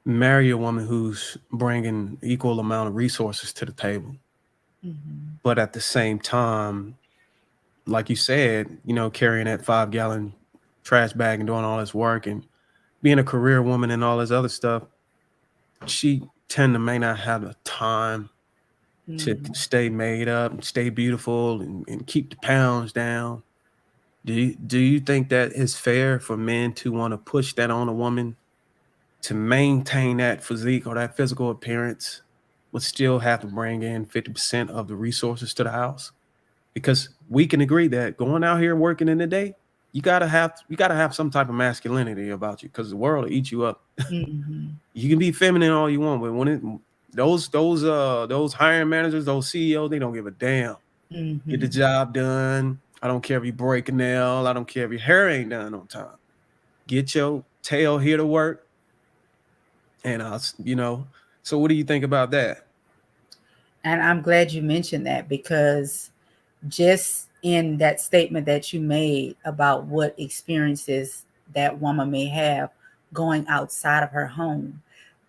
marry a woman who's bringing equal amount of resources to the table. Mhm. But at the same time, like you said, carrying that 5-gallon trash bag and doing all this work and being a career woman and all this other stuff, she tend to may not have the time to Mhm. stay made up and stay beautiful and keep the pounds down. Do you think that is fair for men to want to push that on a woman to maintain that physique or that physical appearance, but still have to bring in 50% of the resources to the house? Because we can agree that going out here working in the day, you gotta have some type of masculinity about you, because the world will eat you up. Mhm. You can be feminine all you want, but when it those hiring managers, those CEOs, they don't give a damn. Get the Mhm. job done. I don't care if you break a nail. I don't care if your hair ain't done on time. Get your tail here to work, and So what do you think about that? And I'm glad you mentioned that, because just in that statement that you made about what experiences that woman may have going outside of her home,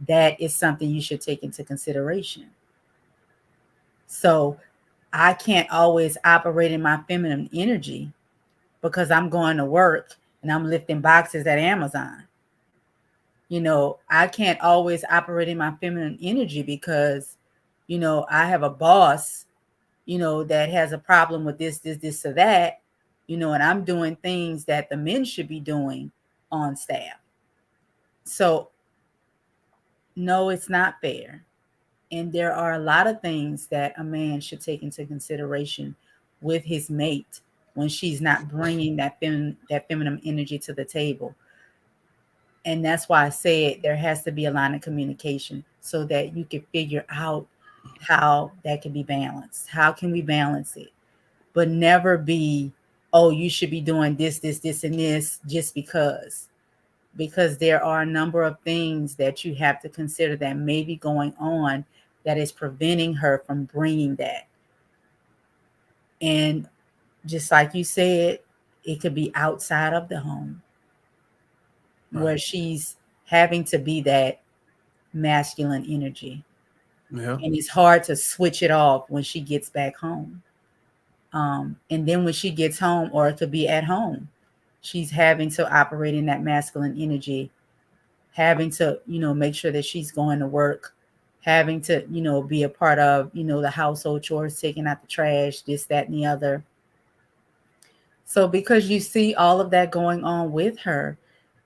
that is something you should take into consideration. So I can't always operate in my feminine energy because I'm going to work and I'm lifting boxes at Amazon. I can't always operate in my feminine energy because, I have a boss, that has a problem with this, or that, and I'm doing things that the men should be doing on staff. So, no, it's not fair. And there are a lot of things that a man should take into consideration with his mate when she's not bringing that feminine energy to the table. And that's why I said there has to be a line of communication so that you can figure out how that can be balanced. How can we balance it? But never be, oh, you should be doing this, and this just because. Because there are a number of things that you have to consider that may be going on that is preventing her from bringing that. And just like you said, it could be outside of the home where Right. she's having to be that masculine energy. Yeah. And it's hard to switch it off when she gets back home. And then when she gets home, or it could be at home, she's having to operate in that masculine energy, having to, make sure that she's going to work, having to, be a part of, the household chores, taking out the trash, this, that, and the other. So because you see all of that going on with her,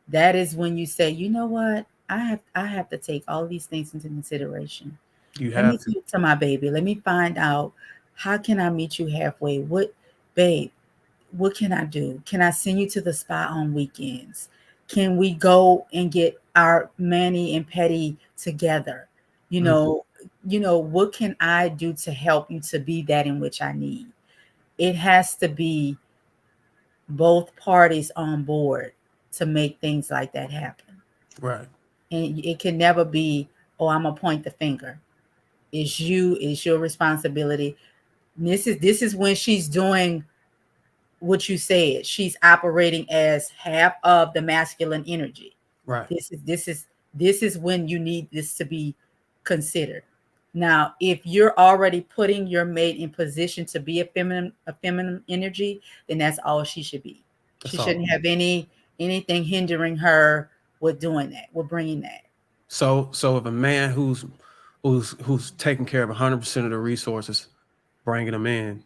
that is when you say, you know what? I have to take all these things into consideration. You Let me have to. talk to my baby. Let me find out, how can I meet you halfway? Babe, what can I do? Can I send you to the spa on weekends? Can we go and get our mani and pedi together? You Mhm. know, what can I do to help you to be that in which I need? It has to be both parties on board to make things like that happen. Right. And it can never be, oh, I'm gonna point the finger. It's your responsibility. This is when she's doing what you said. She's operating as half of the masculine energy. Right. This is when you need this to be considered. Now, if you're already putting your mate in position to be a feminine energy, then that's all she should be. She That's all. shouldn't have anything hindering her with doing that, with bringing that. So if a man who's taking care of 100% of the resources, bringing them in,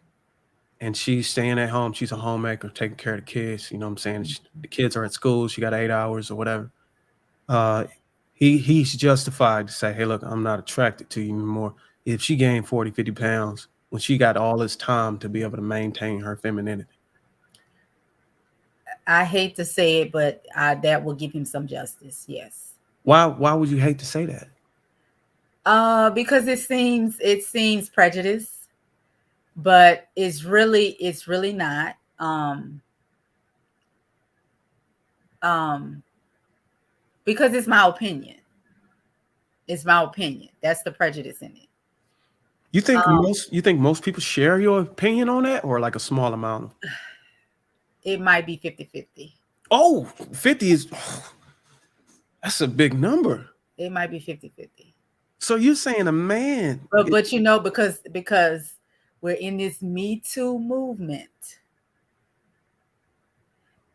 and she's staying at home, she's a homemaker, taking care of the kids. You know what I'm saying? The kids are at school. She got 8 hours or whatever. Uh, he's justified to say, hey, look, I'm not attracted to you anymore. If she gained 40, 50 pounds when she got all this time to be able to maintain her femininity. I hate to say it, but that will give him some justice. Yes. Why would you hate to say that? Because it seems prejudice, but it's really not. Um, because it's my opinion. It's my opinion. That's the prejudice in it. Um, You think most people share your opinion on that, or like a small amount of it might be 50-50. oh, 50 is that's a big number. It might be 50-50. So you're saying a man But because we're in this Me Too movement,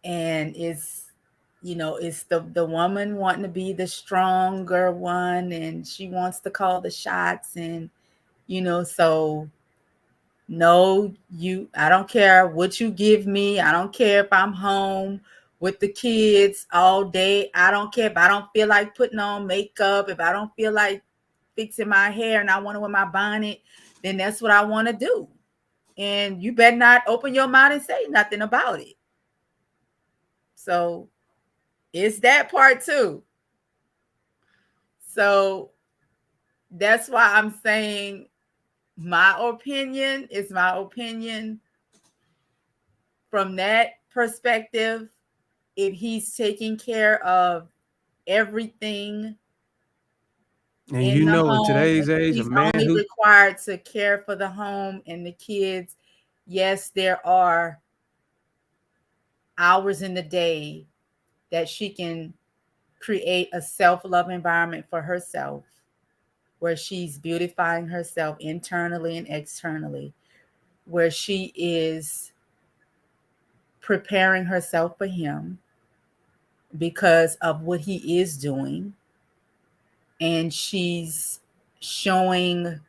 and it's the woman wanting to be the stronger one, and she wants to call the shots, and so no, I don't care what you give me. I don't care if I'm home with the kids all day. I don't care if I don't feel like putting on makeup, if I don't feel like fixing my hair and I want to wear my bonnet, then that's what I want to do. And you better not open your mouth and say nothing about it. So it's that part too. So that's why I'm saying my opinion is my opinion from that perspective. If he's taking care of everything and in you the know in home, today's and age, a he's man only who required to care for the home and the kids, yes, there are hours in the day that she can create a self-love environment for herself where she's beautifying herself internally and externally, where she is preparing herself for him because of what he is doing. And showing,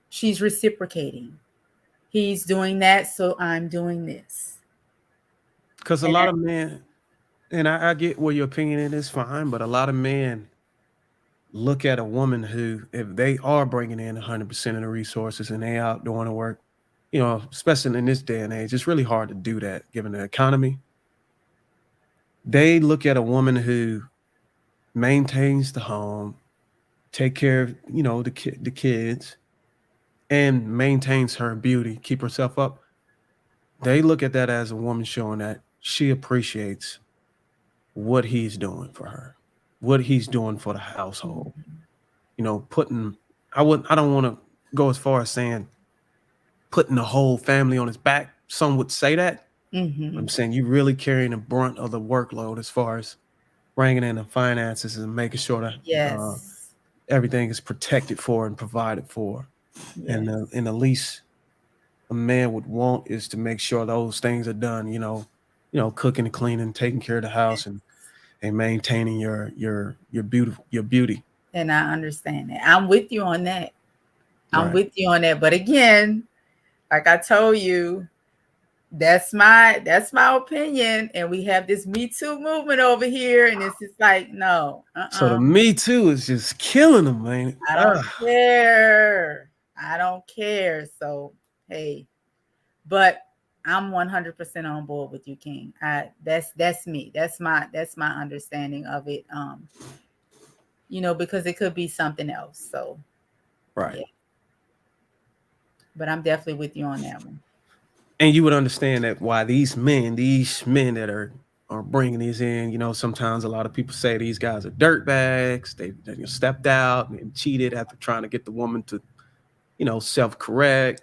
she's reciprocating. He's doing that, so I'm doing this. Because a And lot of men, and I get where your opinion is fine, but a lot of men look at a woman who, if they are bringing in 100% of the resources and they out doing the work, especially in this day and age, it's really hard to do that given the economy. They look at a woman who maintains the home, take care of, the kids, and maintains her beauty, keep herself up. They look at that as a woman showing that she appreciates what he's doing for her, what he's doing for the household. Putting, I don't want to go as far as saying putting the whole family on his back. Some would say that. I'm saying you really carrying the brunt of the workload as far as bringing in the finances and making sure that yes, everything is protected for and provided for. yes, And the least a man would want is to make sure those things are done. Cooking and cleaning, taking care of the house, and maintaining your beauty. and I understand that. I'm with you on that. I'm Right. with you on that. But again, like I told you, that's my opinion. And we have this Me Too movement over here, and it's just like, no, So the Me Too is just killing them, man. I don't care. I don't care. So hey, but I'm 100% on board with you, King. That's me. That's my understanding of it. Because it could be something else. So Right. yeah. But I'm definitely with you on that one. And you would understand that why these men that are bringing these in, sometimes a lot of people say these guys are dirtbags. They stepped out and cheated after trying to get the woman to, self-correct.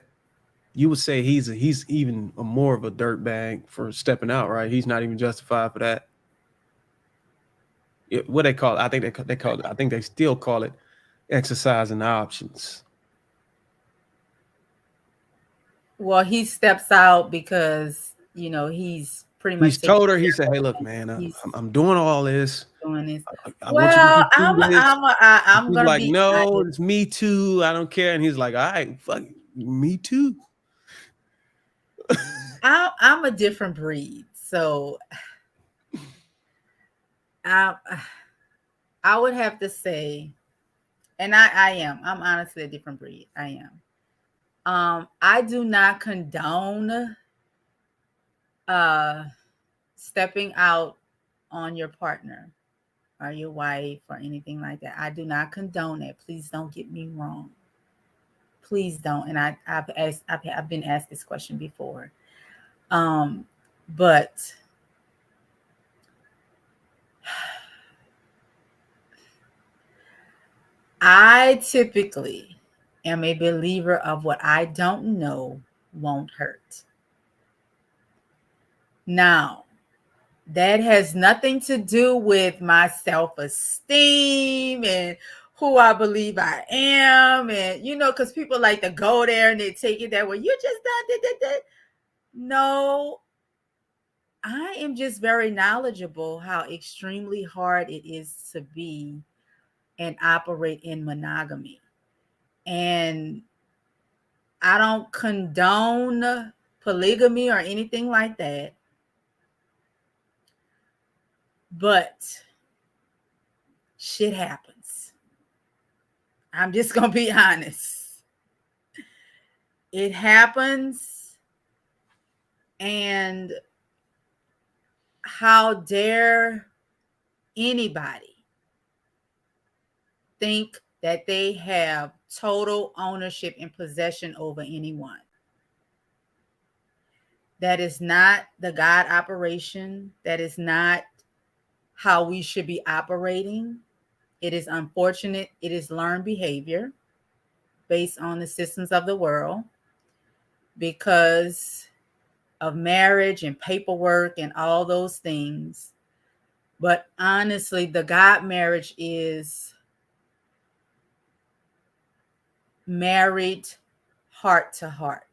You would say he's even more of a dirtbag for stepping out, right? He's not even justified for that. What they call it, I think they call it, I think they still call it exercising options. Well, he steps out because he's pretty much He's taking told her, he care said, of "Hey, look, her. man, He's I'm doing all this. doing this. I want you to Well, do this." I'm She's gonna like, be "No, honest. it's me too. I don't care." And he's like, "All right, fuck it, me too." I'm a different breed, so I I would have to say, and I am. I'm honestly a different breed. I am. I do not condone uh stepping out on your partner or your wife or anything like that. I do not condone it. Please don't get me wrong. Please don't. And I've been asked this question before. But I typically am a believer of what I don't know won't hurt. Now, that has nothing to do with my self-esteem and who I believe I am. And, because people like to go there and they take it that way. You just done. No, I am just very knowledgeable how extremely hard it is to be and operate in monogamy. And I don't condone polygamy or anything like that. But shit happens. I'm just going to be honest. It happens. And how dare anybody think that they have total ownership and possession over anyone? That is not the God operation. That is not how we should be operating. It is unfortunate. It is learned behavior based on the systems of the world because of marriage and paperwork and all those things. But honestly, the God marriage is married heart to heart.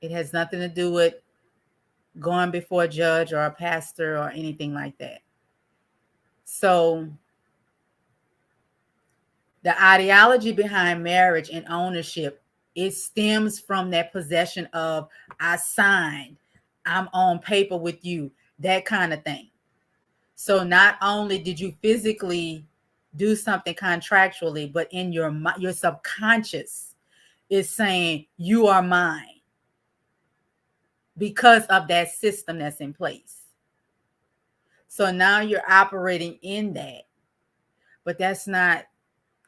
It has nothing to do with going before a judge or a pastor or anything like that. So the ideology behind marriage and ownership, it stems from that possession of I signed, I'm on paper with you, that kind of thing. So not only did you physically do something contractually, but in your subconscious is saying you are mine because of that system that's in place. So now you're operating in that, but that's not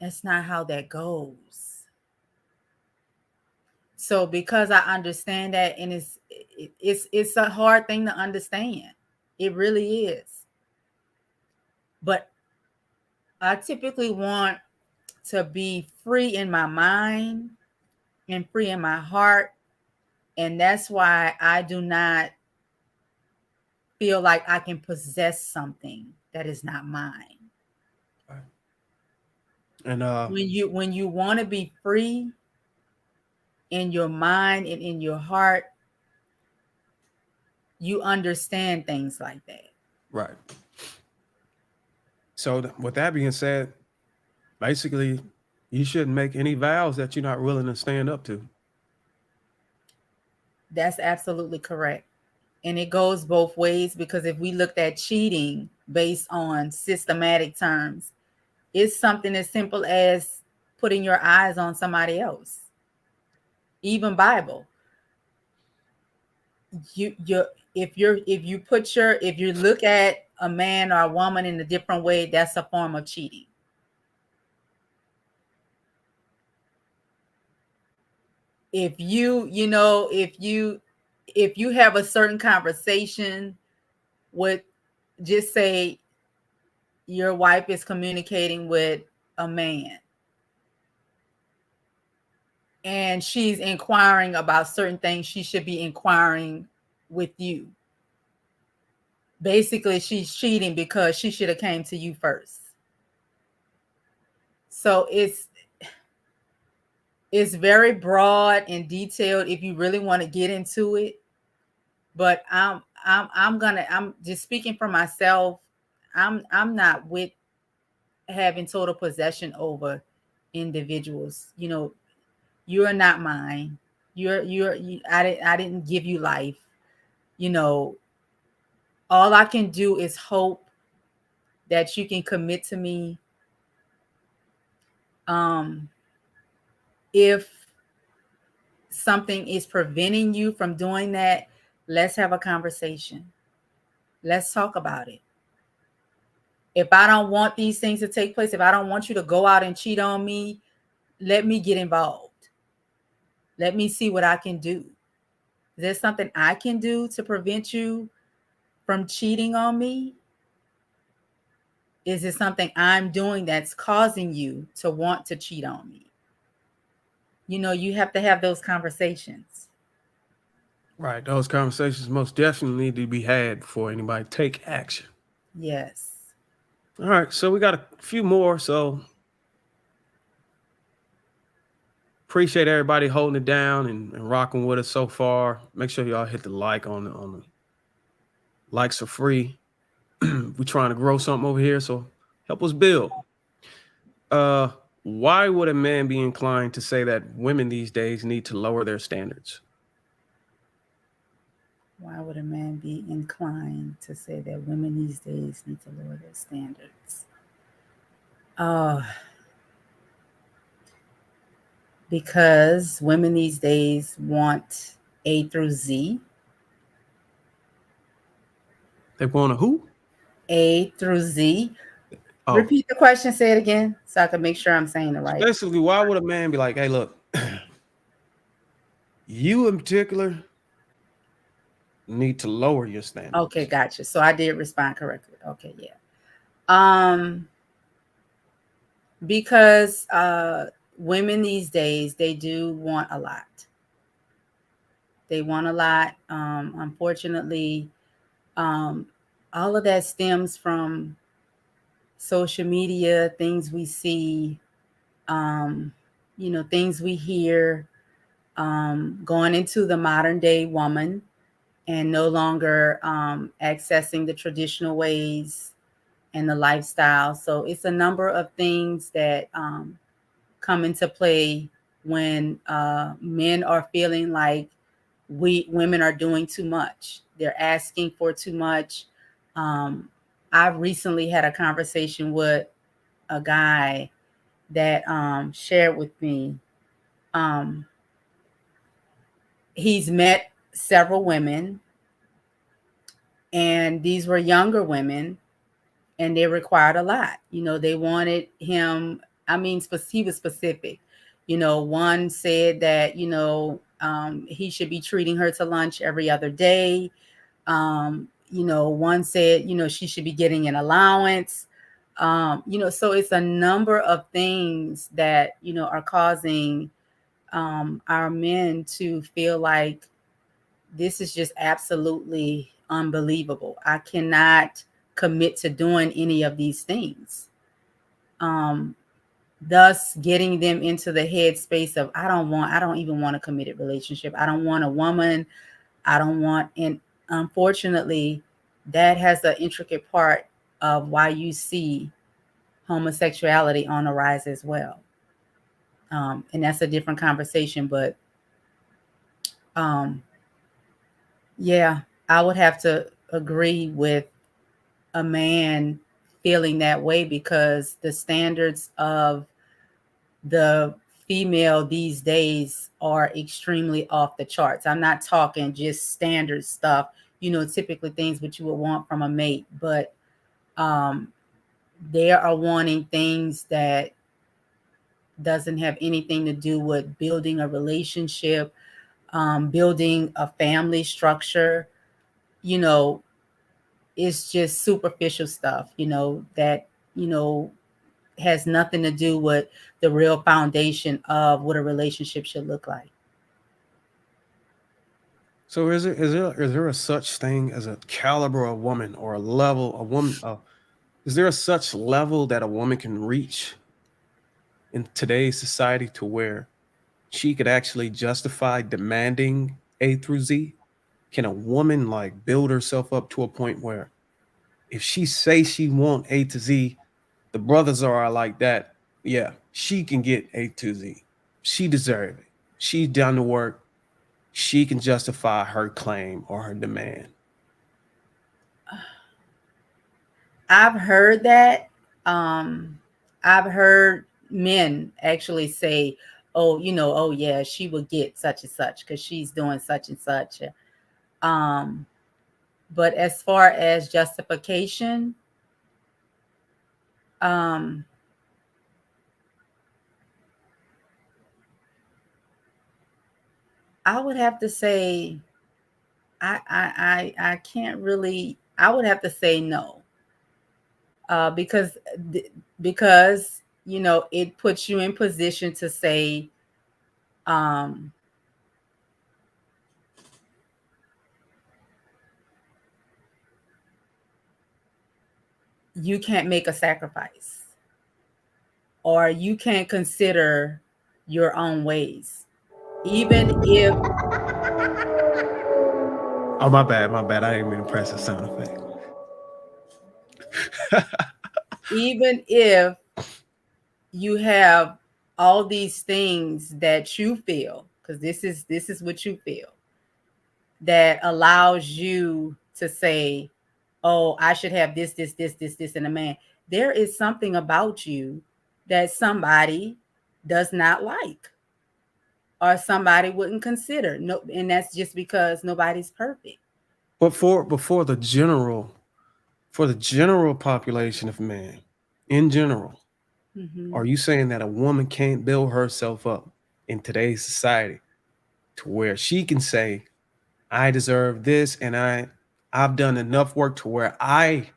how that goes. So because I understand that, and it's a hard thing to understand. It really is. But I typically want to be free in my mind and free in my heart. And that's why I do not feel like I can possess something that is not mine. And When you want to be free in your mind and in your heart, you understand things like that. right. So with that being said, basically, you shouldn't make any vows that you're not willing to stand up to. That's absolutely correct. And it goes both ways, because if we looked at cheating based on systematic terms, it's something as simple as putting your eyes on somebody else. Even Bible, if you look at a man or a woman in a different way, that's a form of cheating. If you have a certain conversation with, just say your wife is communicating with a man and she's inquiring about certain things she should be inquiring with you. Basically, she's cheating because she should have came to you first. So it's very broad and detailed if you really want to get into it. But I'm just speaking for myself. I'm not with having total possession over individuals. You're not mine. I didn't give you life. You know, all I can do is hope that you can commit to me. If something is preventing you from doing that, let's have a conversation. Let's talk about it. If I don't want these things to take place, if I don't want you to go out and cheat on me, let me get involved. Let me see what I can do. Is there something I can do to prevent you from cheating on me? Is it something I'm doing that's causing you to want to cheat on me? You have to have those conversations. Right. Those conversations most definitely need to be had before anybody take action. Yes. All right. So we got a few more. So appreciate everybody holding it down and rocking with us so far. Make sure y'all hit the like on the likes are free. We're trying to grow something over here, so help us build. Uh, why would a man be inclined to say that women these days need to lower their standards? Why would a man be inclined to say that women these days need to lower their standards? Uh, because women these days want A through Z. They want a who? A through Z. Oh, Repeat the question, say it again, so I can make sure I'm saying it so right. basically, why would a man be like, "Hey, look, you in particular need to lower your Okay, standards"? gotcha. So I did respond correctly. Okay, yeah. Um, because women these days, they do want a lot. They want a lot. Unfortunately, um, all of that stems from social media, things we see. Um, things we hear, going into the modern day woman and no longer accessing the traditional ways and the lifestyle. So it's a number of things that come into play when men are feeling like we women are doing too much. They're asking for too much. Um, I recently had a conversation with a guy that shared with me. Um, he's met several women, and these were younger women, and they required a lot. They wanted him. I mean, he was specific. One said that he should be treating her to lunch every other day. One said she should be getting an allowance. So it's a number of things that are causing our men to feel like this is just absolutely unbelievable. I cannot commit to doing any of these things. Um, Thus getting them into the headspace of I don't even want a committed relationship. I don't want a woman. I don't want, and unfortunately, that has an intricate part of why you see homosexuality on the rise as well. And that's a different conversation, but um, yeah, I would have to agree with a man feeling that way because the standards of the female these days are extremely off the charts. I'm not talking just standard stuff, typically things that you would want from a mate, but um, they are wanting things that doesn't have anything to do with building a relationship, building a family structure. You know, it's just superficial stuff, that, you know, has nothing to do with the real foundation of what a relationship should look like. So is there a such thing as a caliber of woman or a level a woman? Is there a such level that a woman can reach in today's society to where she could actually justify demanding A through Z? Can a woman like build herself up to a point where if she say she want A to Z, the brothers are like that. Yeah, she can get A to Z. She deserve it. She's done the work. She can justify her claim or her demand. I've heard that. Um, I've heard men actually say, "Oh, oh yeah, she will get such and such because she's doing such and such." Um, but as far as justification, um, I would have to say I can't really. I would have to say no, because because it puts you in position to say, um, you can't make a sacrifice or you can't consider your own ways, even if Oh, my bad, my bad. I didn't mean to press the sound effect. even if you have all these things that you feel, because this is what you feel, that allows you to say, oh, I should have this in a man. There is something about you that somebody does not like or somebody wouldn't consider. No, and that's just because nobody's perfect. But before for the general population of men, in general, Hmm. are you saying that a woman can't build herself up in today's society to where she can say, I deserve this and I've done enough work to where I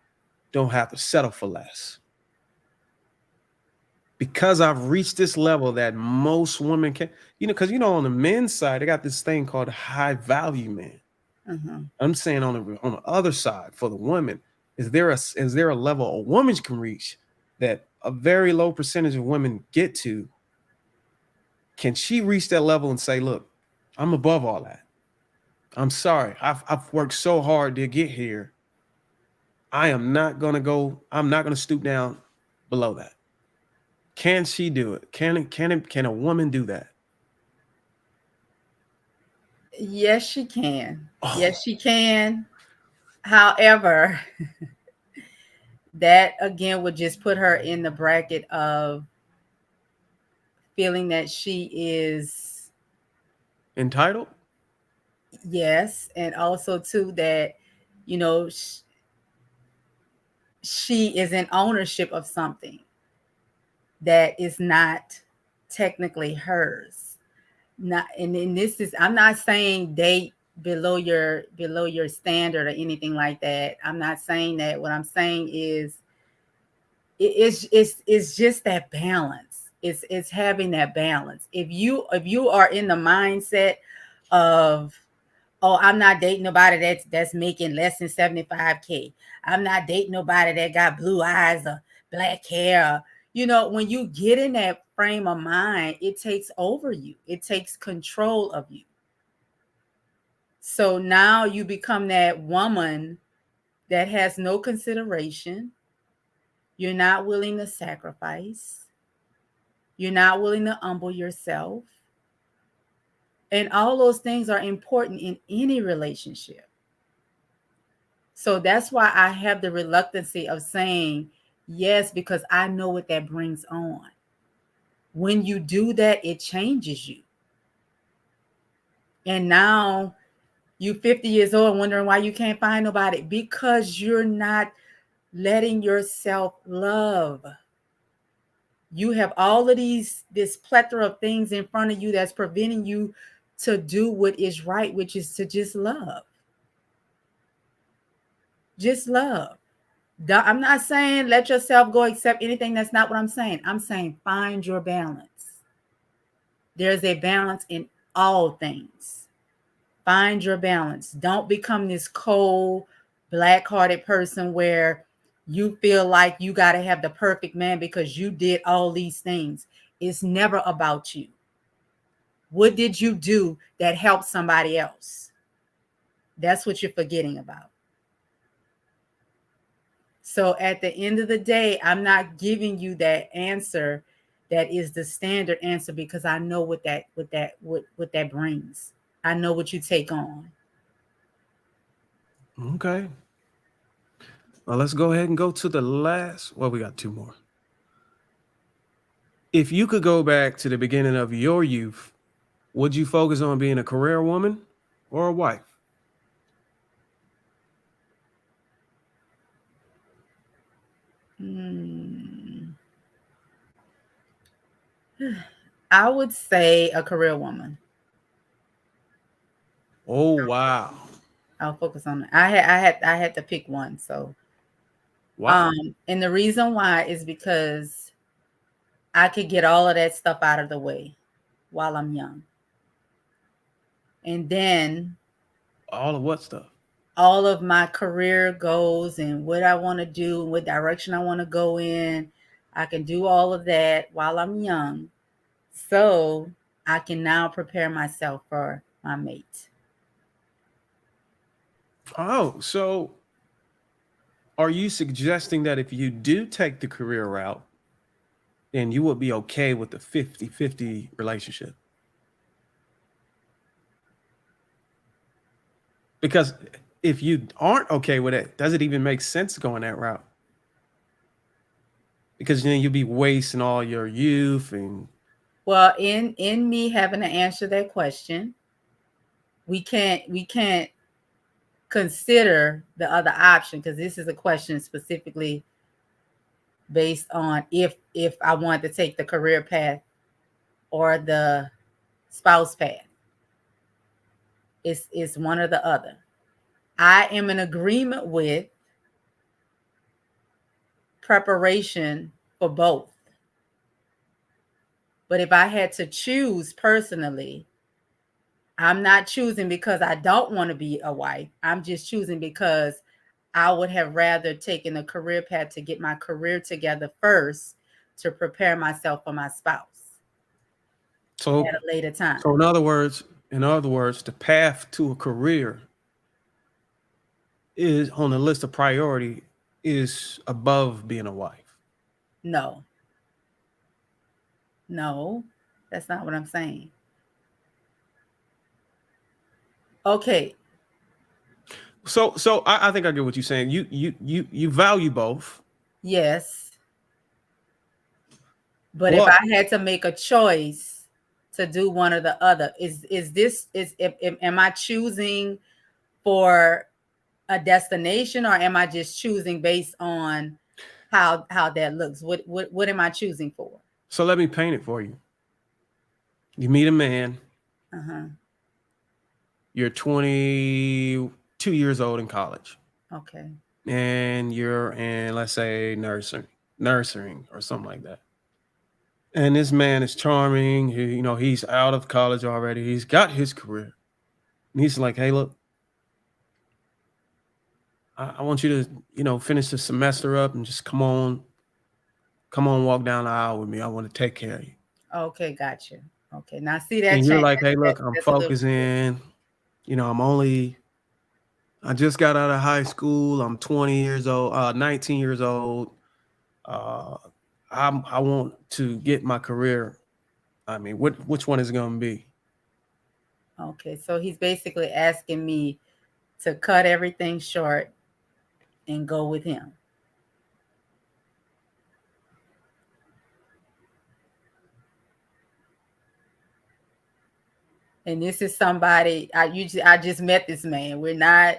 don't have to settle for less? Because I've reached this level that most women can, because on the men's side, they got this thing called high value men. Uh-huh. I'm saying on the other side for the women, is there a level a woman can reach that a very low percentage of women get to can she reach that level and say, look, I'm above all that. I'm sorry. I've worked so hard to get here. I'm not gonna stoop down below that. Can she do it? Can a woman do that? Yes, she can. Oh, Yes, she can. However, that again would just put her in the bracket of feeling that she is, entitled? yes, and also too that, you know, she is in ownership of something that is not technically hers. Not, and this is, I'm not saying date below your standard or anything like that. I'm not saying that. What I'm saying is it's just that balance. It's having that balance. If you are in the mindset of, oh, I'm not dating nobody that's making less than 75K. I'm not dating nobody that got blue eyes or black hair. You know, when you get in that frame of mind, it takes over you. It takes control of you. So now you become that woman that has no consideration. You're not willing to sacrifice. You're not willing to humble yourself. And all those things are important in any relationship. So that's why I have the reluctancy of saying yes, because I know what that brings on. When you do that, it changes you. And now you 50 years old wondering why you can't find nobody, because you're not letting yourself love. You have all of this plethora of things in front of you that's preventing you to do what is right, which is to just love. Just love. I'm not saying let yourself go accept anything. That's not what I'm saying. I'm saying find your balance. There's a balance in all things. Find your balance. Don't become this cold, black-hearted person where you feel like you got to have the perfect man because you did all these things. It's never about you. What did you do that helped somebody else? That's what you're forgetting about. So at the end of the day, I'm not giving you that answer that is the standard answer, because I know what that brings. I know what you take on. Okay. Well, let's go ahead and go to the last. Well, we got two more. If you could go back to the beginning of your youth, would you focus on being a career woman or a wife? Hmm. I would say a career woman. Oh, wow. I'll focus on it. I had to pick one. So Wow. and the reason why is because I could get all of that stuff out of the way while I'm young. And then All of what stuff? all of my career goals and what I want to do, what direction I want to go in, I can do all of that while I'm young. So I can now prepare myself for my mate. Oh, so are you suggesting that if you do take the career route, then you would be okay with the 50-50 relationship? Because if you aren't okay with it, does it even make sense going that route? Because then you'd be wasting all your youth and Well, in me having to answer that question, we can't consider the other option, because this is a question specifically based on if I wanted to take the career path or the spouse path. It's one or the other. I am in agreement with preparation for both. But if I had to choose personally, I'm not choosing because I don't want to be a wife. I'm just choosing because I would have rather taken a career path to get my career together first to prepare myself for my spouse. So, at a later time. so in other words, the path to a career is on the list of priority is above being a wife. No, no, that's not what I'm saying. Okay, So I think I get what you're saying. You value both, yes, but if but I had to make a choice to do one or the other, is this is if am I choosing for a destination, or am I just choosing based on how that looks? What am I choosing for? so let me paint it for you. You meet a man, Uh-huh. you're 22 years old in college, Okay. and you're in, let's say, nursing or something like that. And this man is charming. He's out of college already. He's got his career. And he's like, hey, look, I want you to, finish the semester up and just come on, walk down the aisle with me. I want to take care of you. Okay, gotcha. Okay. Now see that And you're change. like, hey, That, look, I'm that's a little focusing. I just got out of high school. I'm 20 years old, 19 years old. Uh, I want to get my career. I mean, which one is it going to be? okay. So he's basically asking me to cut everything short and go with him. And this is somebody I just met this man. We're not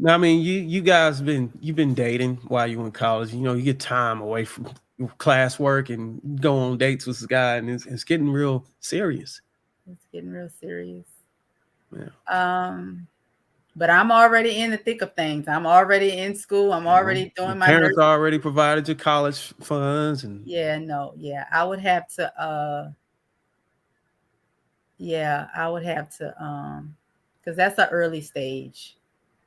I mean, you guys you've been dating while you were in college. You get time away from classwork and go on dates with this guy, and it's getting real serious. it's getting real serious. Yeah. But I'm already in the thick of things. I'm already in school. I'm already Your doing my parents nursing. already provided your college funds, and Yeah, no, yeah. I would have to yeah, I would have to because that's an early stage.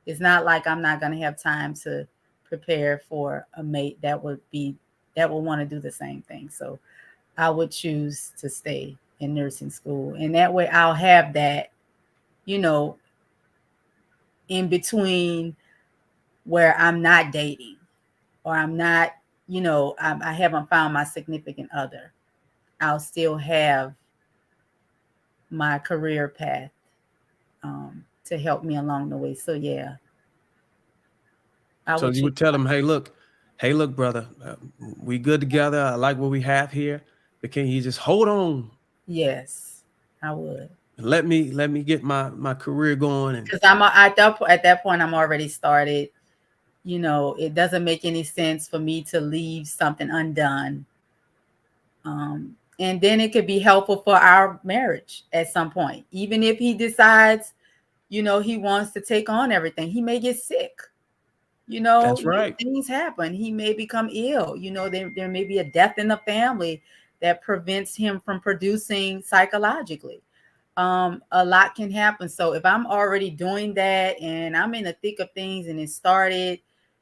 It's not like I'm not gonna have time to prepare for a mate that would want to do the same thing. So I would choose to stay in nursing school. And that way I'll have that, you know, in between where I'm not dating or I'm not, I haven't found my significant other. I'll still have my career path to help me along the way. So yeah, I so would you choose. would tell them, hey, look, brother, we good together. I like what we have here, but can you just hold on Yes, I would. and let me get my career going? And Because at that point I'm already started. It doesn't make any sense for me to leave something undone. And then it could be helpful for our marriage at some point. Even if he decides, he wants to take on everything, he may get sick. that's right. Things happen. He may become ill. There may be a death in the family that prevents him from producing psychologically. A lot can happen. So if I'm already doing that and I'm in the thick of things and it started,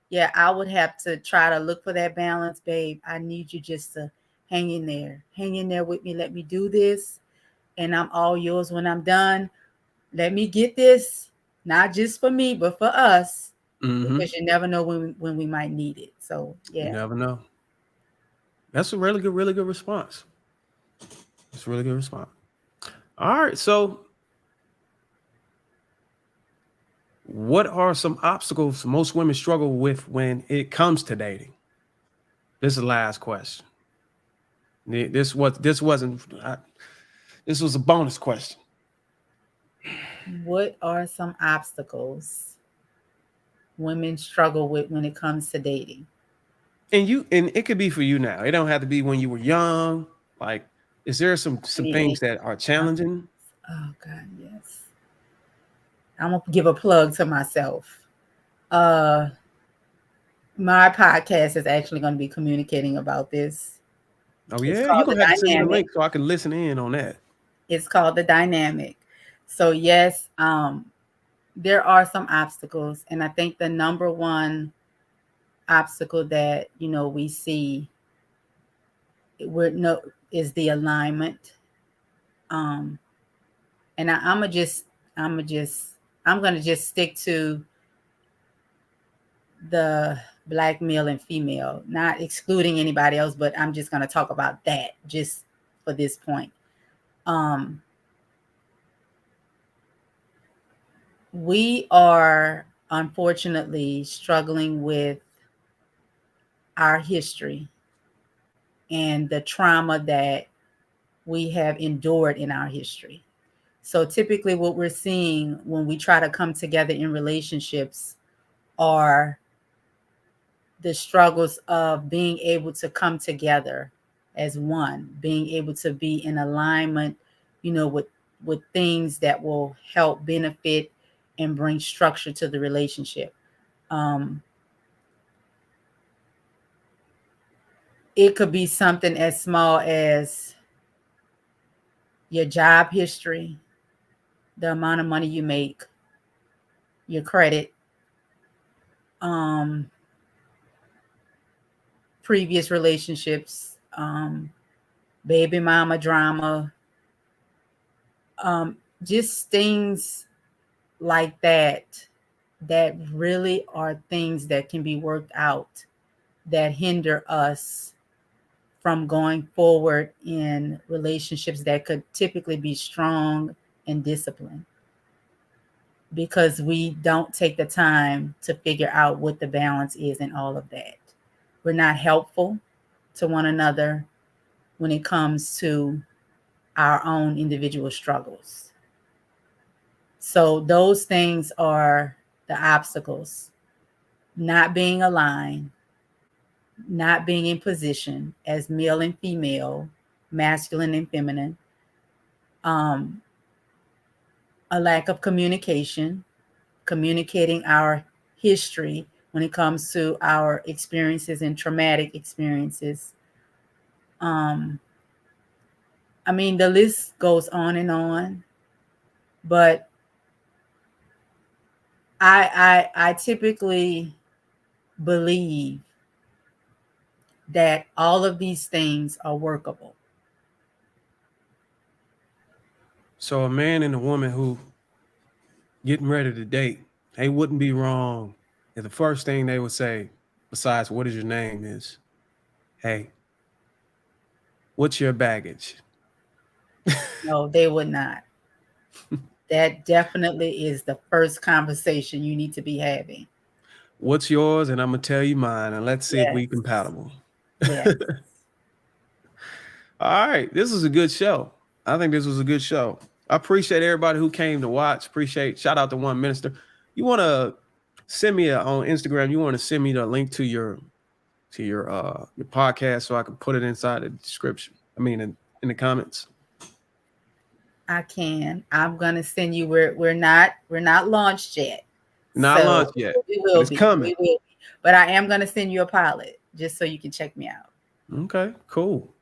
yeah, I would have to try to look for that balance, babe. I need you just to hang in there with me. Let me do this, and I'm all yours when I'm done. Let me get this, not just for me, but for us, Mm-hmm. because you never know when we might need it. So You yeah, never know. That's a really good response. It's a really good response. All right. So, what are some obstacles most women struggle with when it comes to dating? This is the last question. This wasn't. This was a bonus question. what are some obstacles women struggle with when it comes to dating? And it could be for you now. It don't have to be when you were young. Like, is there some Any things that are challenging? Oh God, yes. I'm gonna give a plug to myself. Uh, my podcast is actually going to be communicating about this. Oh It's yeah, you're called The gonna have to send me the Dynamic. link so I can listen in on that. It's called The Dynamic. So yes, there are some obstacles, and I think the number one obstacle that we see we're no is the alignment. Um, and I'm gonna just, I'm gonna just stick to the black male and female, not excluding anybody else, but I'm just gonna talk about that just for this point. Um, we are unfortunately struggling with our history and the trauma that we have endured in our history. So typically what we're seeing when we try to come together in relationships are the struggles of being able to come together as one, being able to be in alignment, with things that will help benefit and bring structure to the relationship. Um, it could be something as small as your job history, the amount of money you make, your credit, um, previous relationships, baby mama drama, um, just things like that really are things that can be worked out that hinder us from going forward in relationships that could typically be strong and disciplined, because we don't take the time to figure out what the balance is in all of that. We're not helpful to one another when it comes to our own individual struggles. So those things are the obstacles: not being aligned, not being in position as male and female, masculine and feminine, um, a lack of communication, communicating our history when it comes to our experiences and traumatic experiences. Um, I mean, the list goes on, but I typically believe that all of these things are workable. So a man and a woman who getting ready to date, they wouldn't be wrong if the first thing they would say, besides "what is your name," is, "Hey, what's your baggage?" No, they would not. That definitely is the first conversation you need to be having. What's yours, and I'm gonna tell you mine, and let's see if we Yes. compatible. Yes. All right, this was a good show. I think this was a good show. I appreciate everybody who came to watch. Appreciate, shout out to One Minister. You want to send me on Instagram? You want to send me the link to your podcast so I can put it inside the description. I mean, in the comments. I can. I'm gonna send you. We're not launched yet, Not so launched yet, we but will it's be. coming. We will be. But I am gonna send you a pilot just so you can check me out. Okay, cool.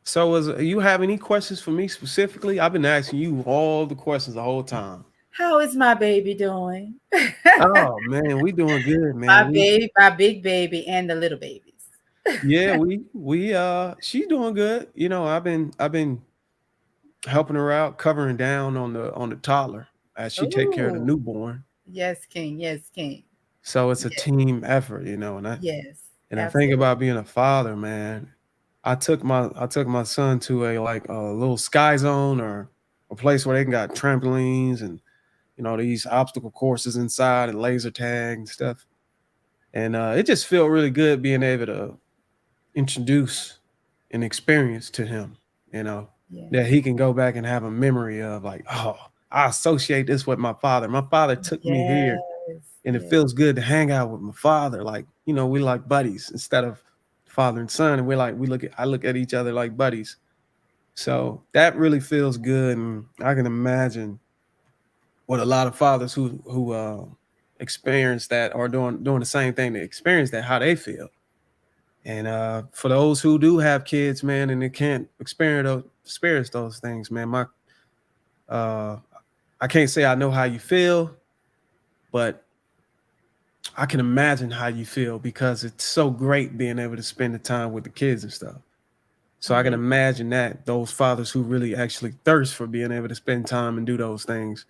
So, you have any questions for me specifically? I've been asking you all the questions the whole time. How is my baby doing? Oh man, we doing good, My man. baby, my big baby, and the little babies. Yeah, we she's doing good. You know, I've been helping her out, covering down on the toddler as she take care of the Oh, newborn. yes, King. Yes, King. So it's a Yes, team effort, yes, and I think absolutely. about being a father, man. I took my son to a little sky zone or a place where they can got trampolines and these obstacle courses inside and laser tag and stuff. And it just felt really good being able to introduce an experience to him, you know, that Yes, he can go back and have a memory of, like, oh, I associate this with my father. My father took me yes, here, and it yes, feels good to hang out with my father. Like, we like buddies instead of father and son. And I look at each other like buddies. So that really feels good. And I can imagine what a lot of fathers who experience that or doing the same thing to experience that, how they feel. And for those who do have kids, man, and they can't experience those things, man, uh, I can't say I know how you feel, but I can imagine how you feel because it's so great being able to spend the time with the kids and stuff. So I can imagine that those fathers who really actually thirst for being able to spend time and do those things,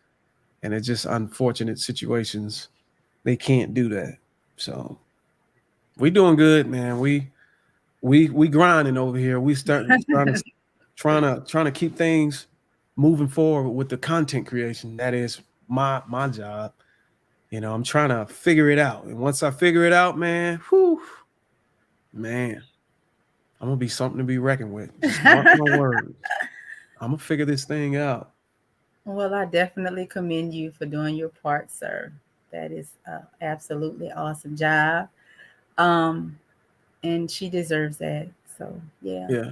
and it's just unfortunate situations they can't do that. So we doing good, man. We grinding over here. We starting trying to keep things moving forward with the content creation. That is my job. I'm trying to figure it out. And once I figure it out, man, man, I'm gonna be something to be reckoned with. Just mark my words. I'm gonna figure this thing out. Well, I definitely commend you for doing your part, sir. That is absolutely awesome job. Um, and she deserves that. So yeah, Yeah.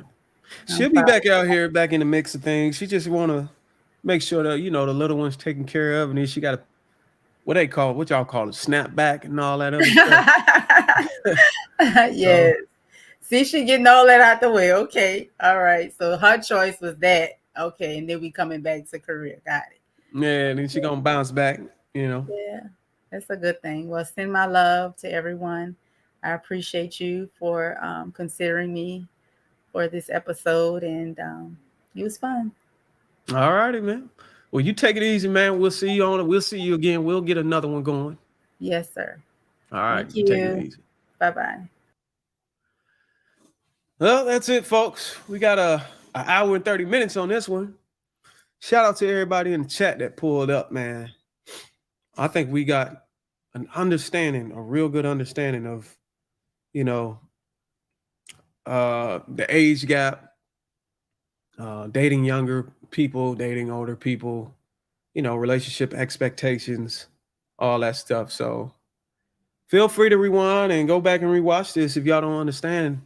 I'm She'll be proud. back out here, back in the mix of things. She just wanna make sure that the little one's taken care of, and then she got what y'all call it, snap back and all that other stuff. So Yes. See, she getting all that out the way. Okay. All right. So her choice was that. Okay. And then we coming back to career. Got it. yeah, and then she gonna bounce back. Yeah. That's a good thing. Well, send my love to everyone. I appreciate you for considering me for this episode, and it was fun. All righty, man. Well, you take it easy, man. We'll see you on it. We'll see you again. We'll get another one going. Yes, sir. All right, Thank you take it you. easy. Bye bye. Well, that's it, folks. We got an hour and 30 minutes on this one. Shout out to everybody in the chat that pulled up, man. I think we got a real good understanding of, the age gap, dating younger people, dating older people, relationship expectations, all that stuff. So feel free to rewind and go back and rewatch this if y'all don't understand.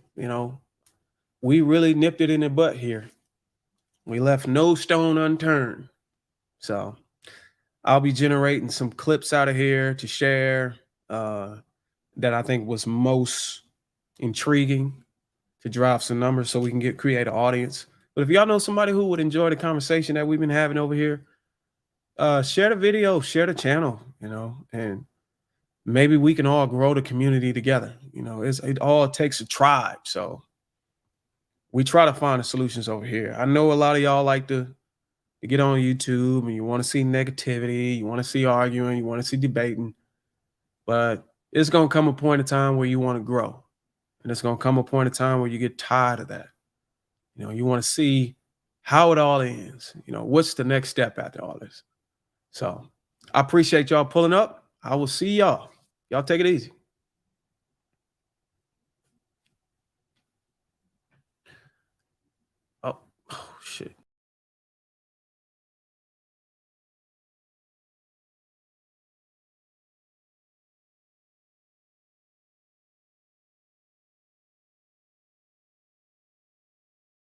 We really nipped it in the butt here. We left no stone unturned. So I'll be generating some clips out of here to share that I think was most intriguing to drive some numbers so we can create an audience. But if y'all know somebody who would enjoy the conversation that we've been having over here, share the video, share the channel, and maybe we can all grow the community together. It all takes a tribe. So we try to find the solutions over here. I know a lot of y'all like to get on YouTube and you want to see negativity, you want to see arguing, you want to see debating, but it's going to come a point in time where you want to grow. And it's going to come a point in time where you get tired of that. You want to see how it all ends. What's the next step after all this? So I appreciate y'all pulling up. I will see y'all. Y'all take it easy.